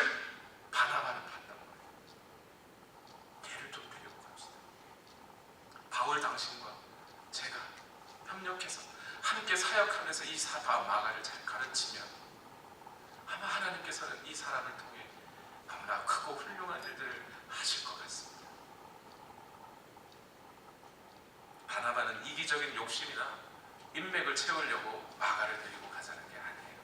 바나바는 봤던 거예요. 예를 좀 드리고 갑시다. 바울 당신과 제가 협력해서 함께 사역하면서 이 마가를 잘 가르치면 아마 하나님께서는 이 사람을 통해 너무나 크고 훌륭한 일들을 하실 것 같습니다. 바나바는 이기적인 욕심이나 인맥을 채우려고 마가를 데리고 가자는 게 아니에요.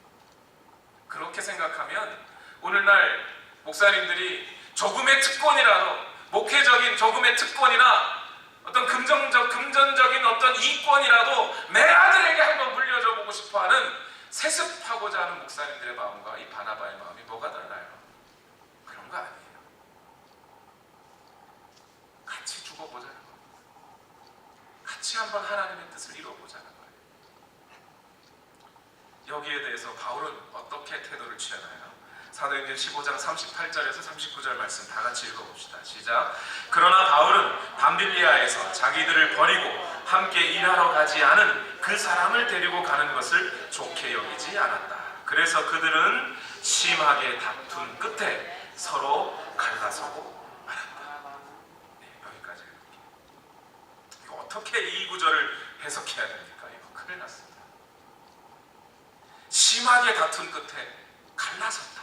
그렇게 생각하면 오늘날 목사님들이 조금의 특권이라도, 목회적인 조금의 특권이나 어떤 금전적인 어떤 이권이라도 내 아들에게 한번 물려줘 보고 싶어하는, 세습하고자 하는 목사님들의 마음과 이 바나바의 마음이 뭐가 달라요? 그런 거 아니에요. 같이 죽어보자는 거예요. 같이 한번 하나님의 뜻을 이루어보자는 거예요. 여기에 대해서 바울은 어떻게 태도를 취하나요? 사도행전 15장 38절에서 39절 말씀 다 같이 읽어봅시다. 시작. 그러나 바울은 밤빌리아에서 자기들을 버리고 함께 일하러 가지 않은 그 사람을 데리고 가는 것을 좋게 여기지 않았다. 그래서 그들은 심하게 다툰 끝에 서로 갈라서고 말았다. 네, 여기까지. 이거 어떻게 이 구절을 해석해야 됩니까? 이거 큰일 났습니다. 심하게 다툰 끝에 갈라섰다.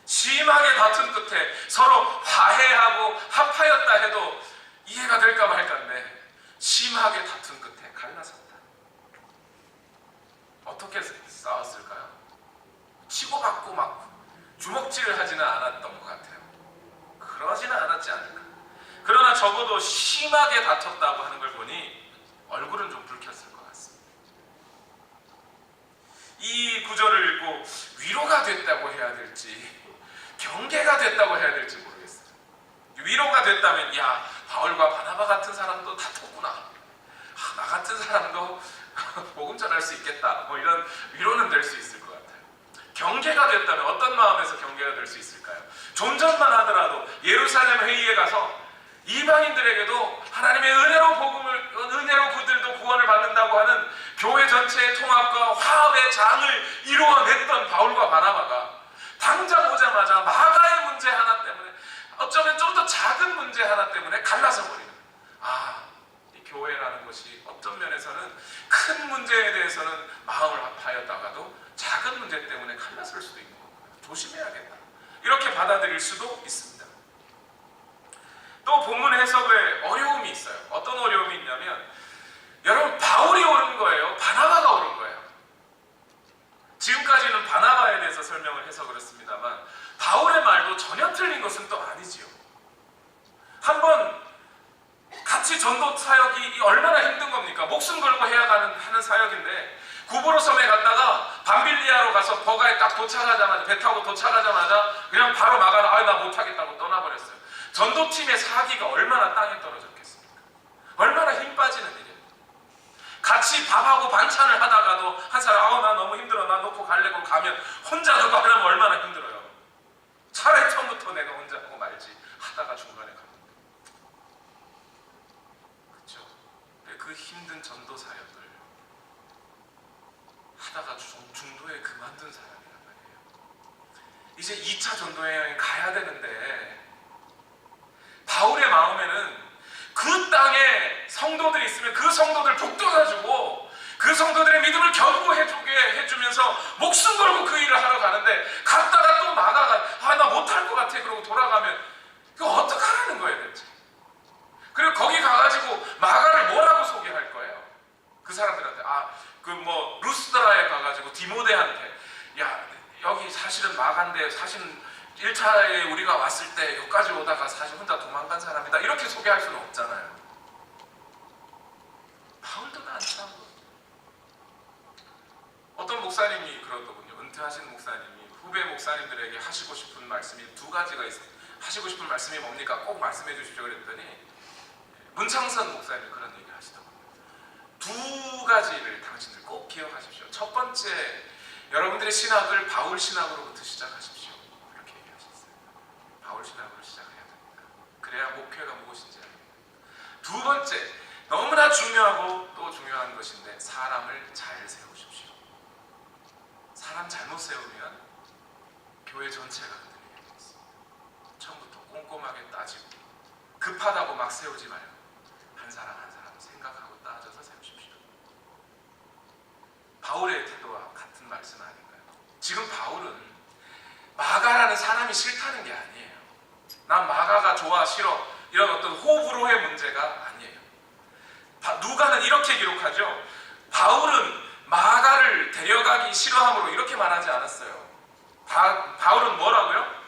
심하게 다툰 끝에 서로 화해하고 합하였다 해도 이해가 될까 말까인데, 심하게 다툰 끝에 갈라섰다. 어떻게 싸웠을까요? 치고받고 막 주먹질을 하지는 않았던 것 같아요. 그러지는 않았지 않을까. 그러나 적어도 심하게 다퉜다고 하는 걸 보니 얼굴은 좀 붉혔을 것 같습니다. 이 구절을 읽고 위로가 됐다고 해야 될지 경계가 됐다고 해야 될지 모르겠어요. 위로가 됐다면, 야, 바울과 바나바 같은 사람도 다퉜구나. 나 같은 사람도 복음 전할 수 있겠다. 뭐 이런 위로는 될 수 있을 것 같아요. 경계가 됐다면 어떤 마음에서 경계가 될 수 있을까요? 좀 전만 하더라도 예루살렘 회의에 가서 이방인들에게도 하나님의 은혜로 그들도 구원을 받는다고 하는 교회 전체의 통합과 화합의 장을 이루어냈던 바울과 바나바가 당장 오자마자 마가의 문제 하나 때문에, 어쩌면 좀 더 작은 문제 하나 때문에 갈라서 버리는, 이 교회라는 것이 어떤 면에서는 큰 문제에 대해서는 마음을 합하였다가도 작은 문제 때문에 갈라설 수도 있는 거고요. 조심해야겠다. 이렇게 받아들일 수도 있습니다. 또 본문 해석에 어려움이 있어요. 어떤 어려움이 있냐면, 여러분, 바울이 옳은 거예요? 바나바가 옳은 거예요? 지금까지는 바나바에 대해서 설명을 해서 그렇습니다만, 바울의 말도 전혀 틀린 것은 또 아니지요. 한번 같이 전도 사역이 얼마나 힘든 겁니까? 목숨 걸고 해야 하는 사역인데, 구브로 섬에 갔다가 밤빌리아로 가서 버가에 딱 도착하자마자, 배 타고 도착하자마자 그냥 바로 마가는 나 못하겠다고 떠나버렸어요. 전도팀의 사기가 얼마나 땅에 떨어졌겠습니까? 얼마나 힘 빠지는 일이에요. 같이 밥하고 반찬을 하다가도 한 사람, 나 너무 힘들어, 나 놓고 갈래고 가면 혼자 그거 하려면 얼마나 힘들어요. 차라리 처음부터 내가 혼자 하고 말지 하다가 중간에 가는 거예요. 그렇죠? 그 힘든 전도 사역을 하다가 중도에 그만둔 사람이란 말이에요. 이제 2차 전도 여행에 가야 되는데, 바울의 마음에는 그 땅에 성도들이 있으면 그 성도들 북돋아주고 그 성도들의 믿음을 견고해주게 해주면서 목숨 걸고 그 일을 하러 가는데, 갔다가 또 마가가 나 못할 것 같아 그러고 돌아가면 그거 어떡하라는 거예요 대체. 그리고 거기 가가지고 마가를 뭐라고 소개할 거예요? 그 사람들한테 루스드라에 가가지고 디모데한테, 야, 여기 사실은 마가인데 사실은 1차에 우리가 왔을 때 여기까지 오다가 사실 혼자 도망간 사람이다, 이렇게 소개할 수는 없잖아요. 바울도 난처한 거예요. 어떤 목사님이 그러더군요. 은퇴하신 목사님이 후배 목사님들에게 하시고 싶은 말씀이 두 가지가 있어요. 하시고 싶은 말씀이 뭡니까? 꼭 말씀해 주십시오 그랬더니, 문창선 목사님이 그런 얘기 하시더군요. 두 가지를 당신들 꼭 기억하십시오. 첫 번째, 여러분들의 신학을 바울 신학으로부터 시작하십시오. 이렇게 얘기하셨어요. 바울 신학으로 시작해야 됩니다. 그래야 목회가 무엇인지 압니다. 두 번째, 너무나 중요하고 또 중요한 것인데, 사람을 잘 세우십시오. 사람 잘못 세우면 교회 전체가 흔들리게 되어 있습니다. 처음부터 꼼꼼하게 따지고 급하다고 막 세우지 말고 한 사람 한 사람 생각하고 따져서 세우십시오. 바울의 태도와 같은 말씀 아닌가요? 지금 바울은 마가라는 사람이 싫다는 게 아니에요. 난 마가가 좋아 싫어 이런 어떤 호불호의 문제가 아니에요. 누가는 이렇게 기록하죠. 바울은 마가를 데려가기 싫어함으로, 이렇게 말하지 않았어요. 바울은 뭐라고요?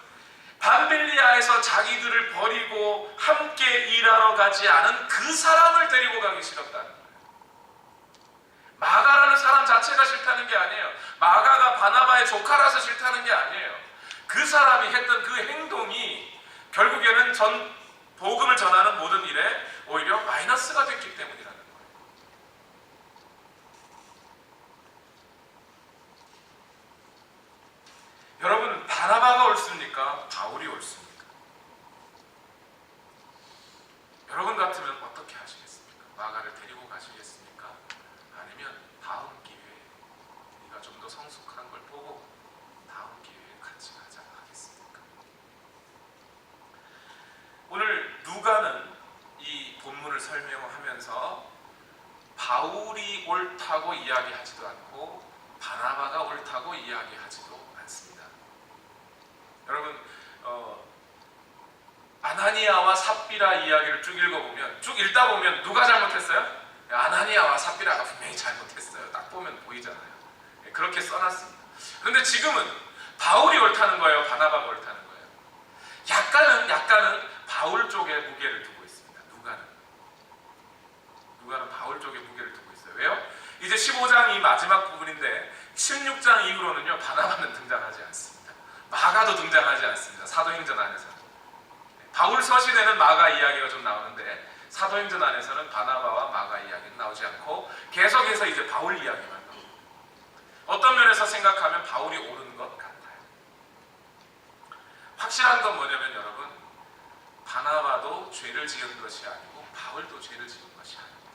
밤빌리아에서 자기들을 버리고 함께 일하러 가지 않은 그 사람을 데리고 가기 싫었다는 거예요. 마가라는 사람 자체가 싫다는 게 아니에요. 마가가 바나바의 조카라서 싫다는 게 아니에요. 그 사람이 했던 그 행동이 결국에는 복음을 전하는 모든 일에 오히려 마이너스가 됐기 때문이라는 거예요. 여러분, 바나바가 옳습니까? 바울이 옳습니까? 여러분 같으면 어떻게 하시겠습니까? 마가를 데리고 가시겠습니까? 아니면 다음 기회에 네가 좀 더 성숙한 걸 보고 다음 기회에 같이 가자 하겠습니까? 오늘 누가는 이 본문을 설명하면서 바울이 옳다고 이야기하지도 않고 바나바가 옳다고 이야기하지도 않습니다. 여러분, 아나니아와 삽비라 이야기를 쭉 읽어보면, 쭉 읽다 보면 누가 잘못했어요? 아나니아와 삽비라가 분명히 잘못했어요. 딱 보면 보이잖아요. 그렇게 써놨습니다. 그런데 지금은 바울이 옳다는 거예요? 바나바가 옳다는 거예요? 약간은 바울 쪽에 무게를 두고 있습니다. 누가는 바울 쪽에 무게를 두고 있어요. 왜요? 이제 15장 이 마지막 부분인데 16장 이후로는요, 바나바는 등장하지 않습니다. 마가도 등장하지 않습니다. 사도행전 안에서는. 바울 서신에는 마가 이야기가 좀 나오는데 사도행전 안에서는 바나바와 마가 이야기는 나오지 않고 계속해서 이제 바울 이야기만 나옵니다. 어떤 면에서 생각하면 바울이 옳은 것 같아요. 확실한 건 뭐냐면 여러분, 바나바도 죄를 지은 것이 아니고 바울도 죄를 지은 것이 아닙니다.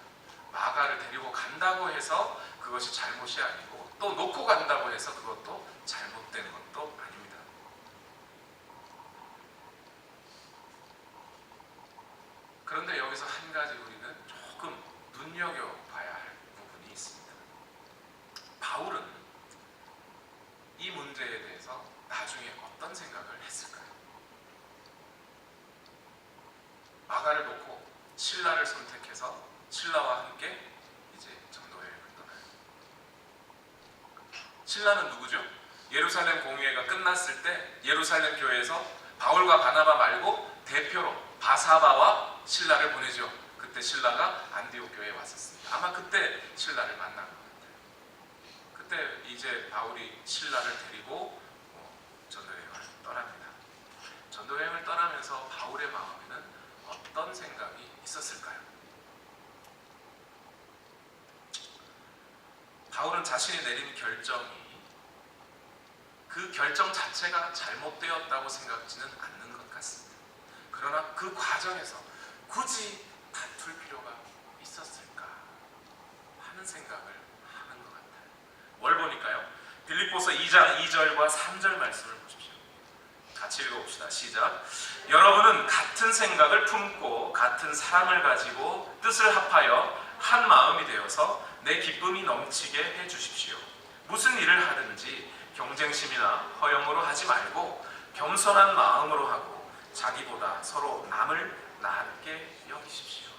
마가를 데리고 간다고 해서 그것이 잘못이 아니고 또 놓고 간다고 해서 그것도 잘못된 것도 아닙니다. 그런데 여기서 한 가지 우리는 조금 눈여겨봐야 할 부분이 있습니다. 바울은 이 문제에 대해서 나중에 어떤 생각을 했을까요? 마가를 놓고 실라를 선택해서 실라와 함께 이제 전도 여행을 떠나요. 실라는 누구죠? 예루살렘 공회가 끝났을 때 예루살렘 교회에서 바울과 바나바 말고 대표로 바사바와 실라를 보내죠. 그때 실라가 안디옥 교회에 왔었습니다. 아마 그때 실라를 만난 것 같아요. 그때 이제 바울이 실라를 데리고 전도여행을 떠납니다. 전도여행을 떠나면서 바울의 마음에는 어떤 생각이 있었을까요? 바울은 자신이 내린 결정이 그 결정 자체가 잘못되었다고 생각지는 않는 것 같습니다. 그러나 그 과정에서 굳이 다툴 필요가 있었을까 하는 생각을 하는 것 같아요. 뭘 보니까요? 빌립보서 2장 2절과 3절 말씀을 보십시오. 같이 읽어봅시다. 시작. 여러분은 같은 생각을 품고 같은 사랑을 가지고 뜻을 합하여 한 마음이 되어서 내 기쁨이 넘치게 해주십시오. 무슨 일을 하든지 경쟁심이나 허영으로 하지 말고 겸손한 마음으로 하고 자기보다 서로 남을 낮게 여기십시오.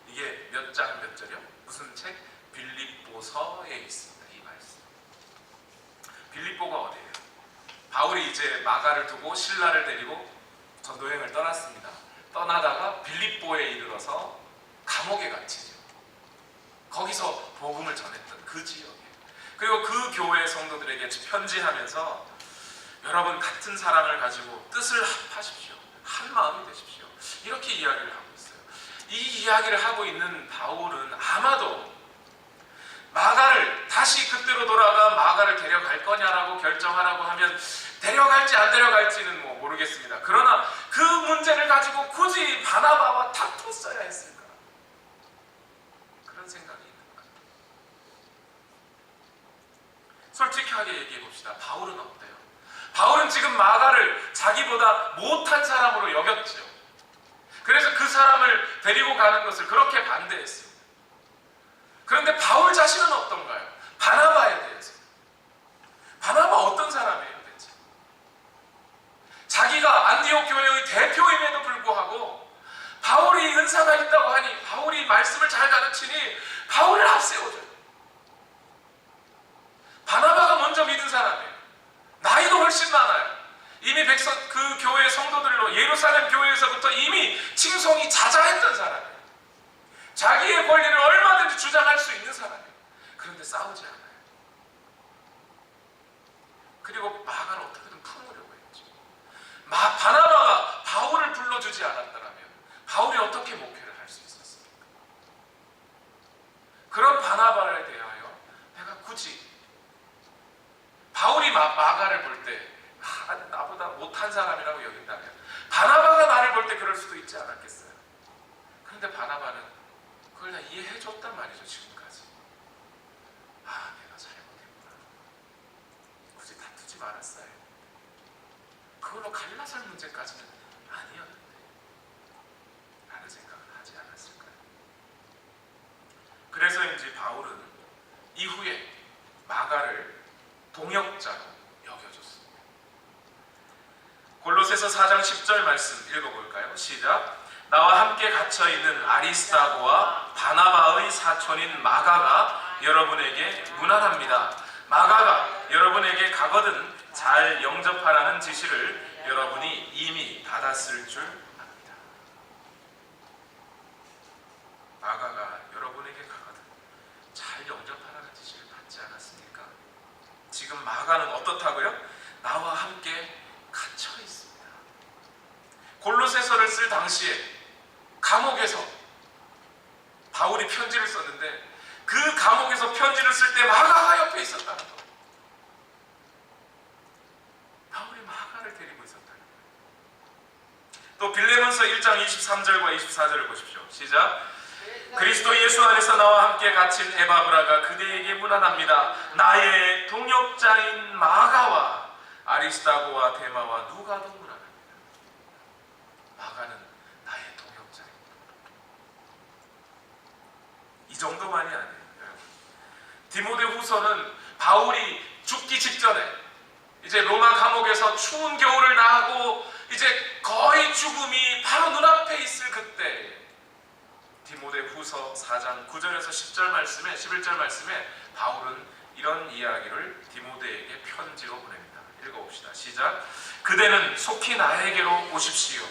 이게 몇 장 몇 절이요? 무슨 책? 빌립보서에 있습니다. 이 말씀. 빌립보가 어디예요? 바울이 이제 마가를 두고 실라를 데리고 전도여행을 떠났습니다. 떠나다가 빌립보에 이르러서 감옥에 갇히죠. 거기서 복음을 전했던 그 지역에. 그리고 그 교회 성도들에게 편지하면서 여러분 같은 사랑을 가지고 뜻을 합하십시오. 한 마음이 되십시오. 이렇게 이야기를 하고 있어요. 이 이야기를 하고 있는 바울은 아마도 마가를 다시 그때로 돌아가 마가를 데려갈 거냐라고 결정하라고 하면 데려갈지 안 데려갈지는 모르겠습니다. 그러나 그 문제를 가지고 굳이 바나바와 다퉜어야 했을까? 그런 생각이 있는 것 같아요. 솔직하게 얘기해 봅시다. 바울은 어때요? 바울은 지금 마가를 자기보다 못한 사람으로 여겼죠. 그래서 그 사람을 데리고 가는 것을 그렇게 반대했습니다. 그런데 바울 자신은 어떤가요? 바나바에 대해서. 바나바 어떤 사람이에요, 대체? 자기가 안디옥 교회의 대표임에도 불구하고 바울이 은사가 있다고 하니, 바울이 말씀을 잘 가르치니 바울을 앞세워줘요. 바나바가 먼저 믿은 사람이에요. 나이 그리고 마가를 어떻게든 품으려고 했죠. 바나바가 바울을 불러주지 않았더라면 바울이 어떻게 목회를 할 수 있었습니까? 그런 바나바에 대하여 내가 굳이 바울이 마가를 볼 때 나보다 못한 사람이라고 여긴다면 바나바가 나를 볼 때 그럴 수도 있지 않았겠어요? 그런데 바나바는 그걸 다 이해해줬단 말이죠. 지금까지 내가 잘못했구나, 굳이 다투지 말았어요. 그걸로 갈라설 문제까지는 아니었는데 라는 생각을 하지 않았을까요? 그래서인지 바울은 이후에 마가를 동역자로 여겨줬습니다. 골로새서 4장 10절 말씀 읽어볼까요? 시작. 나와 함께 갇혀있는 아리스다고와 바나바의 사촌인 마가가 여러분에게 문안합니다. 마가가 여러분에게 가거든 잘 영접하라는 지시를 여러분이 이미 받았을 줄 압니다. 마가가 여러분에게 가거든 잘 영접하라는 지시를 받지 않았습니까? 지금 마가는 어떻다고요? 나와 함께 갇혀 있습니다. 골로새서를 쓸 당시에 감옥에서 바울이 편지를 썼는데 그 감옥에서 편지를 쓸 때 마가가 옆에 있었다는 거. 바울이 마가를 데리고 있었다는 거예요. 또 빌레몬서 1장 23절과 24절을 보십시오. 시작. 그리스도 예수 안에서 나와 함께 갇힌 에바브라가 그대에게 문안합니다. 나의 동역자인 마가와 아리스다고와 데마와 누가도 문안합니다. 마가는 나의 동역자입니다. 이 정도만이 아니에요. 디모데후서는 바울이 죽기 직전에 이제 로마 감옥에서 추운 겨울을 나하고 이제 거의 죽음이 바로 눈앞에 있을 그때 디모데후서 4장 9절에서 10절 말씀에 11절 말씀에 바울은 이런 이야기를 디모데에게 편지로 보냅니다. 읽어봅시다. 시작. 그대는 속히 나에게로 오십시오.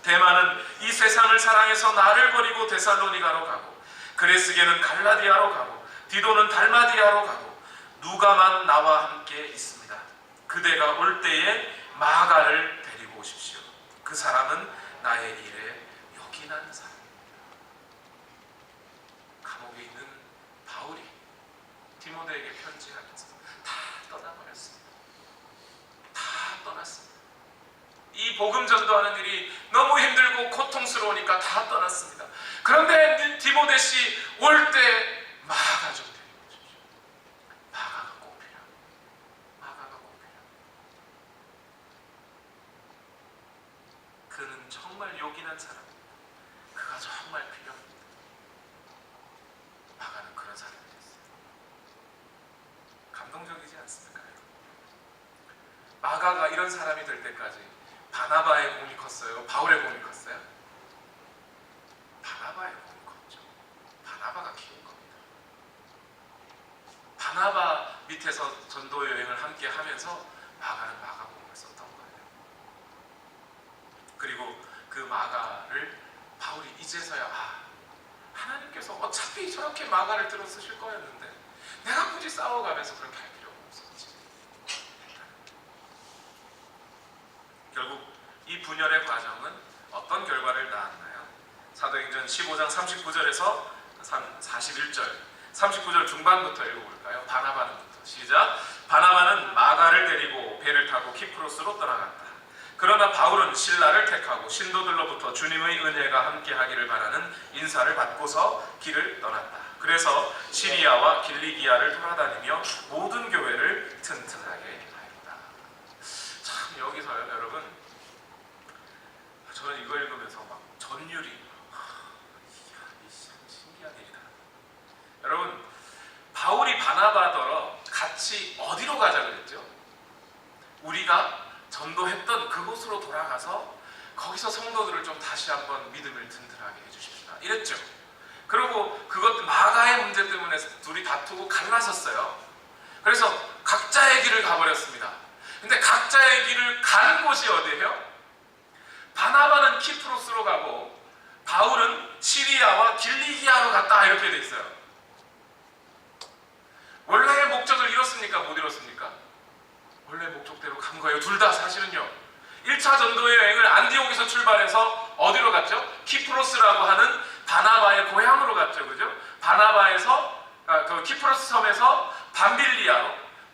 데마는 이 세상을 사랑해서 나를 버리고 데살로니가로 가고 그레스게는 갈라디아로 가고 디도는 달마디아로 가고 누가만 나와 함께 있습니다. 그대가 올 때에 마가를 데리고 오십시오. 그 사람은 나의 일에 요긴한 사람. 감옥에 있는 바울이 디모데에게 편지하면서 다 떠나버렸습니다. 다 떠났습니다. 이 복음 전도하는 일이 너무 힘들고 고통스러우니까 다 떠났습니다. 그런데 디모데 씨 올 때 마가 좀 데리고 오십시오. 마가가 꼭 필요합니다. 마가가 꼭 필요합니다. 그는 정말 요긴한 사람입니다. 그가 정말 필요합니다. 마가는 그런 사람이었어요. 감동적이지 않습니까? 마가가 이런 사람이 될 때까지 바나바의 공이 컸어요? 바울의 공이 컸어요? 바나바의 공이 컸죠. 바나바가 키운 겁니다. 바나바 밑에서 전도 여행을 함께 하면서 마가는 마가 공을 썼던 거예요. 그리고 그 마가를 바울이 이제서야 하나님께서 어차피 저렇게 마가를 들어 쓰실 거였는데 내가 굳이 싸워가면서 그렇게 할 필요가 없었지. 결국 이 분열의 과정은 어떤 결과를 낳았나요? 사도행전 15장 39절에서 41절 39절 중반부터 읽어볼까요? 바나바는부터 시작. 바나바는 마가를 데리고 배를 타고 키프로스로 떠나갔다. 그러나 바울은 신라를 택하고 신도들로부터 주님의 은혜가 함께하기를 바라는 인사를 받고서 길을 떠났다. 그래서 시리아와 길리기아를 돌아다니며 모든 교회를 튼튼하게 하였다. 참 여기서요 여러분, 저는 이거 읽으면서 막 전율이 참 신기한 일이다. 여러분, 바울이 바나바더러 같이 어디로 가자 그랬죠? 우리가 전도했던 그곳으로 돌아가서 거기서 성도들을 좀 다시 한번 믿음을 든든하게 해주십시다 이랬죠. 그리고 그것 마가의 문제 때문에 둘이 다투고 갈라섰어요. 그래서 각자의 길을 가버렸습니다. 근데 각자의 길을 간 곳이 어디예요? 바나바는 키프로스로 가고 바울은 시리아와 길리기아로 갔다 이렇게 돼 있어요. 원래의 목적을 이뤘습니까? 못 이뤘습니까? 원래 목적대로 간 거예요. 둘 다 사실은요. 1차 전도 여행을 안디옥에서 출발해서 어디로 갔죠? 키프로스라고 하는 바나바의 고향으로 갔죠. 그죠? 바나바에서 그 키프로스 섬에서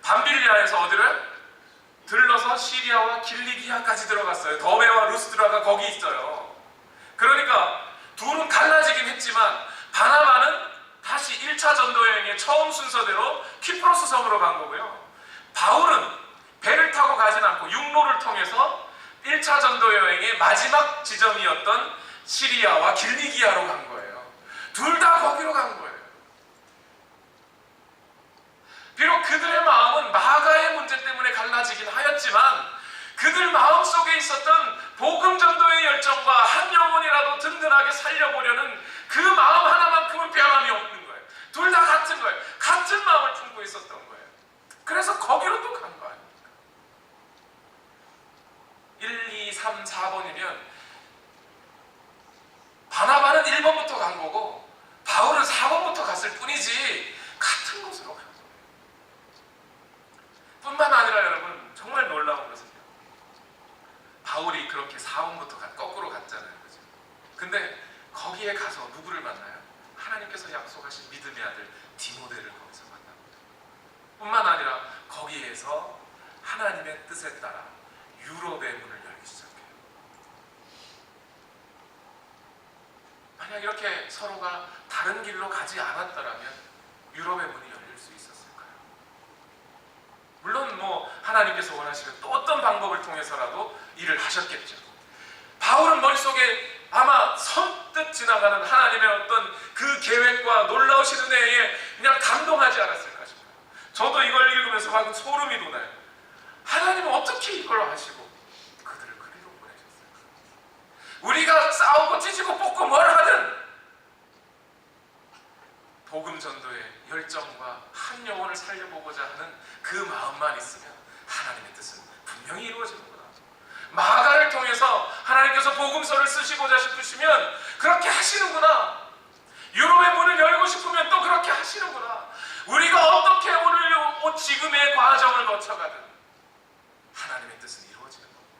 밤빌리아에서 어디를 들러서 시리아와 길리기아까지 들어갔어요. 더베와 루스드라가 거기 있어요. 그러니까 둘은 갈라지긴 했지만 바나바는 다시 1차 전도 여행의 처음 순서대로 키프로스 섬으로 간 거고요. 바울은 배를 타고 가진 않고 육로를 통해서 1차 전도 여행의 마지막 지점이었던 시리아와 길리기아로 간 거예요. 둘 다 거기로 간 거예요. 비록 그들의 마음은 마가의 문제 때문에 갈라지긴 하였지만 그들 마음속에 있었던 복음 전도의 열정과 한 영혼이라도 든든하게 살려보려는 그 마음 하나만큼은 변함이 없는 거예요. 둘 다 같은 거예요. 같은 마음을 품고 있었던 거예요. 그래서 거기로 또 간 거 아닙니까? 1, 2, 3, 4번이면 바나바는 1번부터 간 거고 바울은 4번부터 갔을 뿐이지 같은 곳으로 간 거예요. 뿐만 아니라 여러분 정말 놀라운 것은요. 바울이 그렇게 4번부터 거꾸로 갔잖아요. 그죠? 근데 거기에 가서 누구를 만나요? 하나님께서 약속하신 믿음의 아들 디모데를 거기서 만납니다. 뿐만 아니라 거기에서 하나님의 뜻에 따라 유럽의 문을 열기 시작해요. 만약 이렇게 서로가 다른 길로 가지 않았더라면 유럽의 문이 열릴 수 있었을까요? 물론 하나님께서 원하시는 또 어떤 방법을 통해서라도 일을 하셨겠죠. 바울은 머릿속에 아마 선뜻 지나가는 하나님의 어떤 그 계획과 놀라우신 은혜에 그냥 감동하지 않았을까 싶어요. 저도 이걸 읽으면서 막 소름이 돋아요. 하나님은 어떻게 이걸 아시고 그들을 그리로 보내셨어요? 우리가 싸우고 찢고 뽑고 뭘 하든 복음 전도의 열정과 한 영혼을 살려보고자 하는 그 마음만 있으면 하나님의 뜻은 분명히 이루어지는구나. 마가를 통해서 하나님께서 복음서를 쓰시고자 싶으시면 그렇게 하시는구나. 유럽의 문을 열고 싶으면 또 그렇게 하시는구나. 우리가 어떻게 오늘 지금의 과정을 거쳐가든 하나님의 뜻은 이루어지는 겁니다.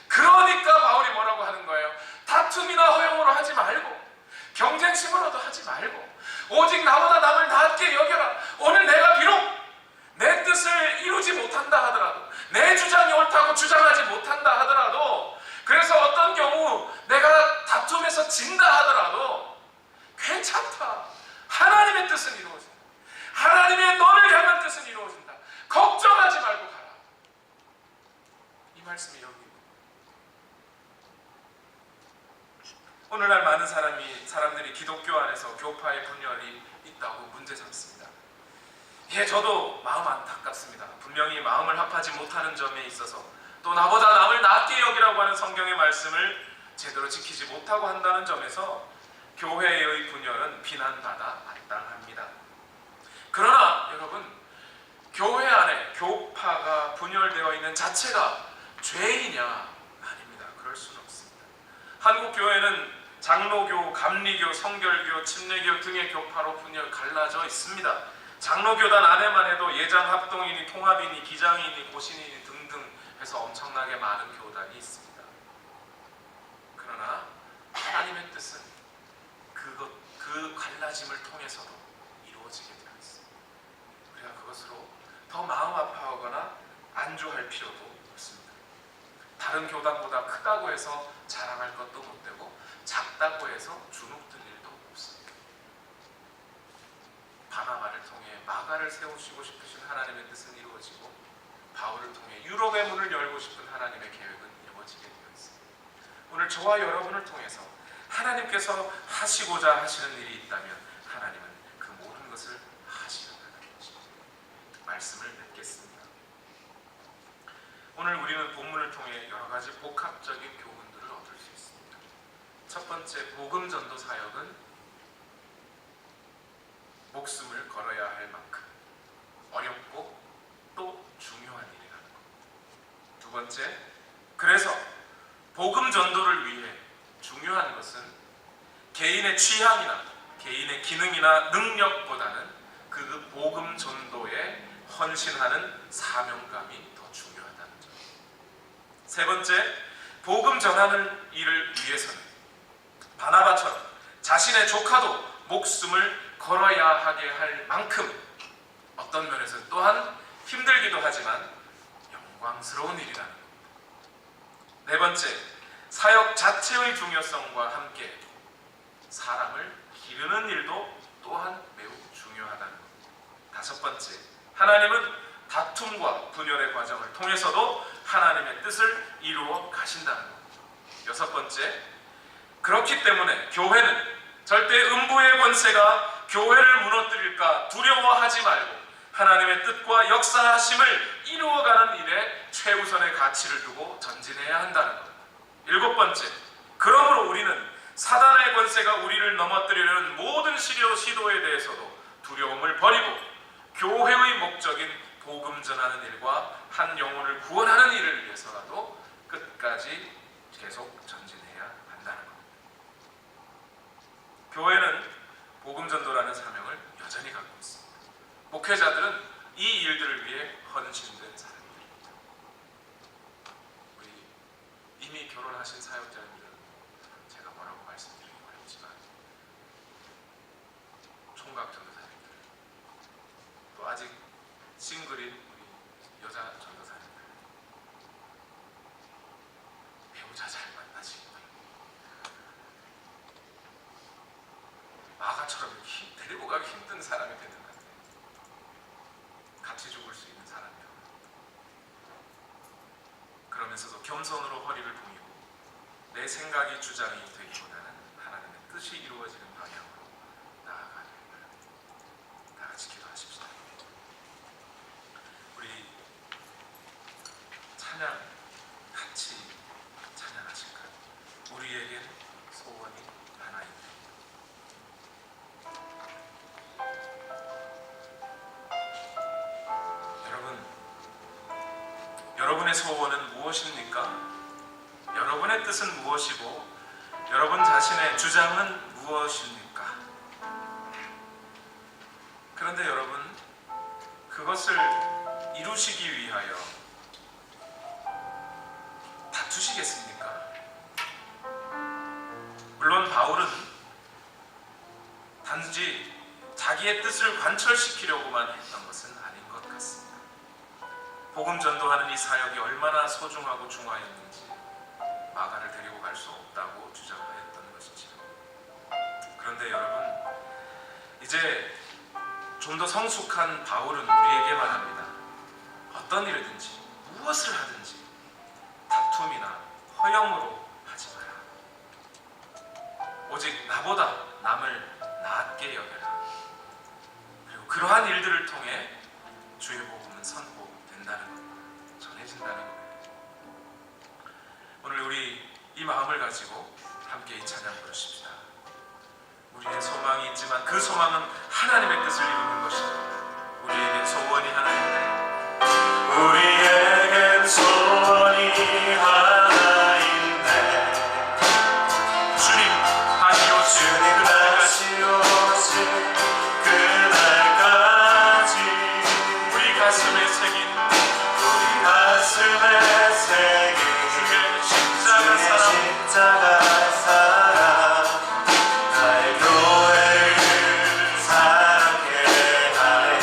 그러니까 바울이 뭐라고 하는 거예요? 다툼이나 허용으로 하지 말고 경쟁심으로도 하지 말고 오직 나보다 남을 낫게 여겨라. 오늘 내가 비록 내 뜻을 이루지 못한다 하더라도 내 주장이 옳다고 주장하지 못한다 하더라도 그래서 어떤 경우 내가 다툼에서 진다 하더라도 괜찮다. 하나님의 뜻은 이루어진다. 하나님의 너를 향한 뜻은 이루어진다. 걱정하지 말고 가라. 이 말씀이 여기 있는 오늘날 많은 사람들이 기독교 안에서 교파의 분열이 있다고 문제 삼습니다. 예, 저도 마음 안타깝습니다. 분명히 마음을 합하지 못하는 점에 있어서 또 나보다 남을 낫게 여기라고 하는 성경의 말씀을 제대로 지키지 못하고 한다는 점에서 교회의 분열은 비난받아 마땅합니다. 그러나 여러분, 교회 안에 교파가 분열되어 있는 자체가 죄이냐? 아닙니다. 그럴 수는 없습니다. 한국 교회는 장로교, 감리교, 성결교, 침례교 등의 교파로 갈라져 있습니다. 장로교단 안에만 해도 예장 합동이니 통합이니 기장이니 고신이니 등등 해서 엄청나게 많은 교단이 있습니다. 그러나 하나님의 뜻은 그 갈라짐을 통해서도 이루어지게 되어 있습니다. 우리가 그것으로 더 마음 아파하거나 안주할 필요도 없습니다. 다른 교단보다 크다고 해서 자랑할 것도 못 되고 작다고 해서 주눅들 일도 없습니다. 바나바를 통해 마가를 세우시고 싶으신 하나님의 뜻은 이루어지고 바울을 통해 유럽의 문을 열고 싶은 하나님의 계획은 이루어지게 되어 있습니다. 오늘 저와 여러분을 통해서 하나님께서 하시고자 하시는 일이 있다면 하나님은 그 모든 것을 하시는 하나님이십니다. 말씀을 맺겠습니다. 오늘 우리는 본문을 통해 여러 가지 복합적인 교훈들을 얻을 수 있습니다. 첫 번째, 복음 전도 사역은 목숨을 걸어야 할 만큼 어렵고 또 중요한 일이라는 것. 두 번째, 그래서 복음 전도를 위해 중요한 것은 개인의 취향이나 개인의 기능이나 능력보다는 그 복음 전도의 헌신하는 사명감이 더 중요하다는 점. 세 번째, 복음 전하는 일을 위해서는 바나바처럼 자신의 조카도 목숨을 걸어야 하게 할 만큼 어떤 면에서 또한 힘들기도 하지만 영광스러운 일이라는 것. 네 번째, 사역 자체의 중요성과 함께 사람을 기르는 일도 또한 매우 중요하다는 것. 다섯 번째, 하나님은 다툼과 분열의 과정을 통해서도 하나님의 뜻을 이루어 가신다는 것. 여섯 번째, 그렇기 때문에 교회는 절대 음부의 권세가 교회를 무너뜨릴까 두려워하지 말고 하나님의 뜻과 역사하심을 이루어가는 일에 최우선의 가치를 두고 전진해야 한다는 것. 일곱 번째, 그러므로 우리는 사단의 권세가 우리를 넘어뜨리려는 모든 시도에 대해서도 두려움을 버리고 교회의 목적인 복음 전하는 일과 한 영혼을 구원하는 일을 위해서라도 끝까지 계속 전진해야 한다는 것. 교회는 복음 전도라는 사명을 여전히 갖고 있습니다. 목회자들은 이 일들을 위해 헌신된 사람들입니다. 우리 이미 결혼하신 사역자님들은 제가 뭐라고 말씀드리기 어렵지만 총각 전도사님들, 또 아직 싱글인 우리 여자 전도사님들, 배우자 잘 만나시기 바랍니다. 마가처럼 데리고 가기 힘든 사람이 되는 것 같아요. 같이 죽을 수 있는 사람이요. 그러면서도 겸손으로 허리를 동이고 내 생각이 주장이 되기보다는 하나님의 뜻이 이루어지는 방향으로 나아가는 바랍니다. 다 같이 기도하십시다. 우리 찬양 같이 찬양하실까요? 우리에겐 소원이 하나입니다. 여러분의 소원은 무엇입니까? 여러분의 뜻은 무엇이고 여러분 자신의 주장은 무엇입니까? 그런데 여러분, 그것을 이루시기 위하여 다투시겠습니까? 물론 바울은 단지 자기의 뜻을 관철시키려고만 했던 것은 아닌 것 같습니다. 복음 전도하는 이 사역이 얼마나 소중하고 중요했는지 마가를 데리고 갈 수 없다고 주장하였던 것이지요. 그런데 여러분, 이제 좀 더 성숙한 바울은 우리에게 말합니다. 어떤 일이든지 무엇을 하든지 다툼이나 허영으로 하지 마라. 오직 나보다 남을 낫게 여겨라. 그리고 그러한 일들을 통해 주의 복음은 선포된다는 것, 전해진다는 것. 오늘 우리 이 마음을 가지고 함께 이 찬양 부르십시다. 우리의 소망이 있지만 그 소망은 하나님의 뜻을 이루는 것입니다. 우리에게 소원이 하나인데, 우리에겐 소원이 하나인데, 주님 하시오시, 주님 하시오시, 그날까지 우리 가슴에 새긴, 우리 가슴에 새긴 주의 십자가 사랑, 나의 교회를 사랑케 하네.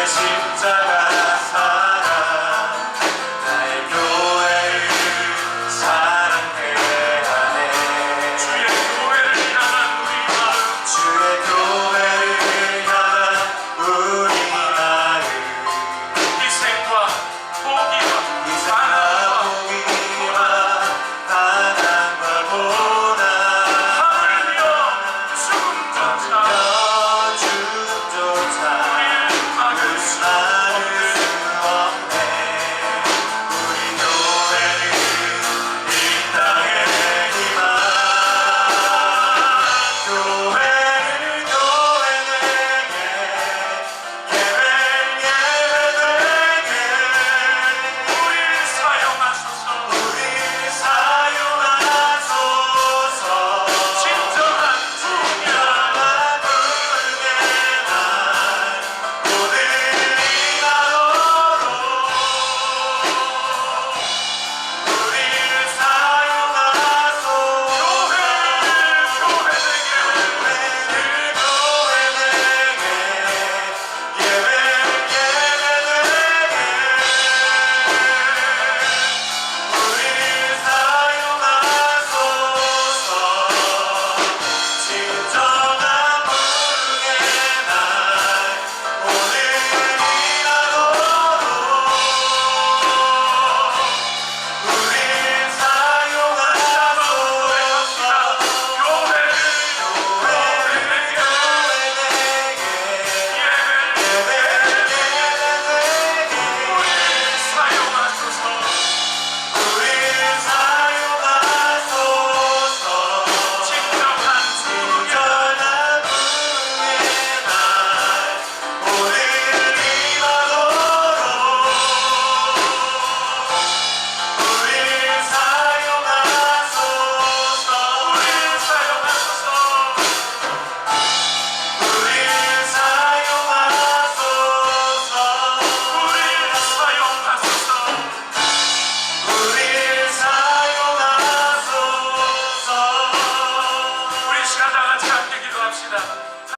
다시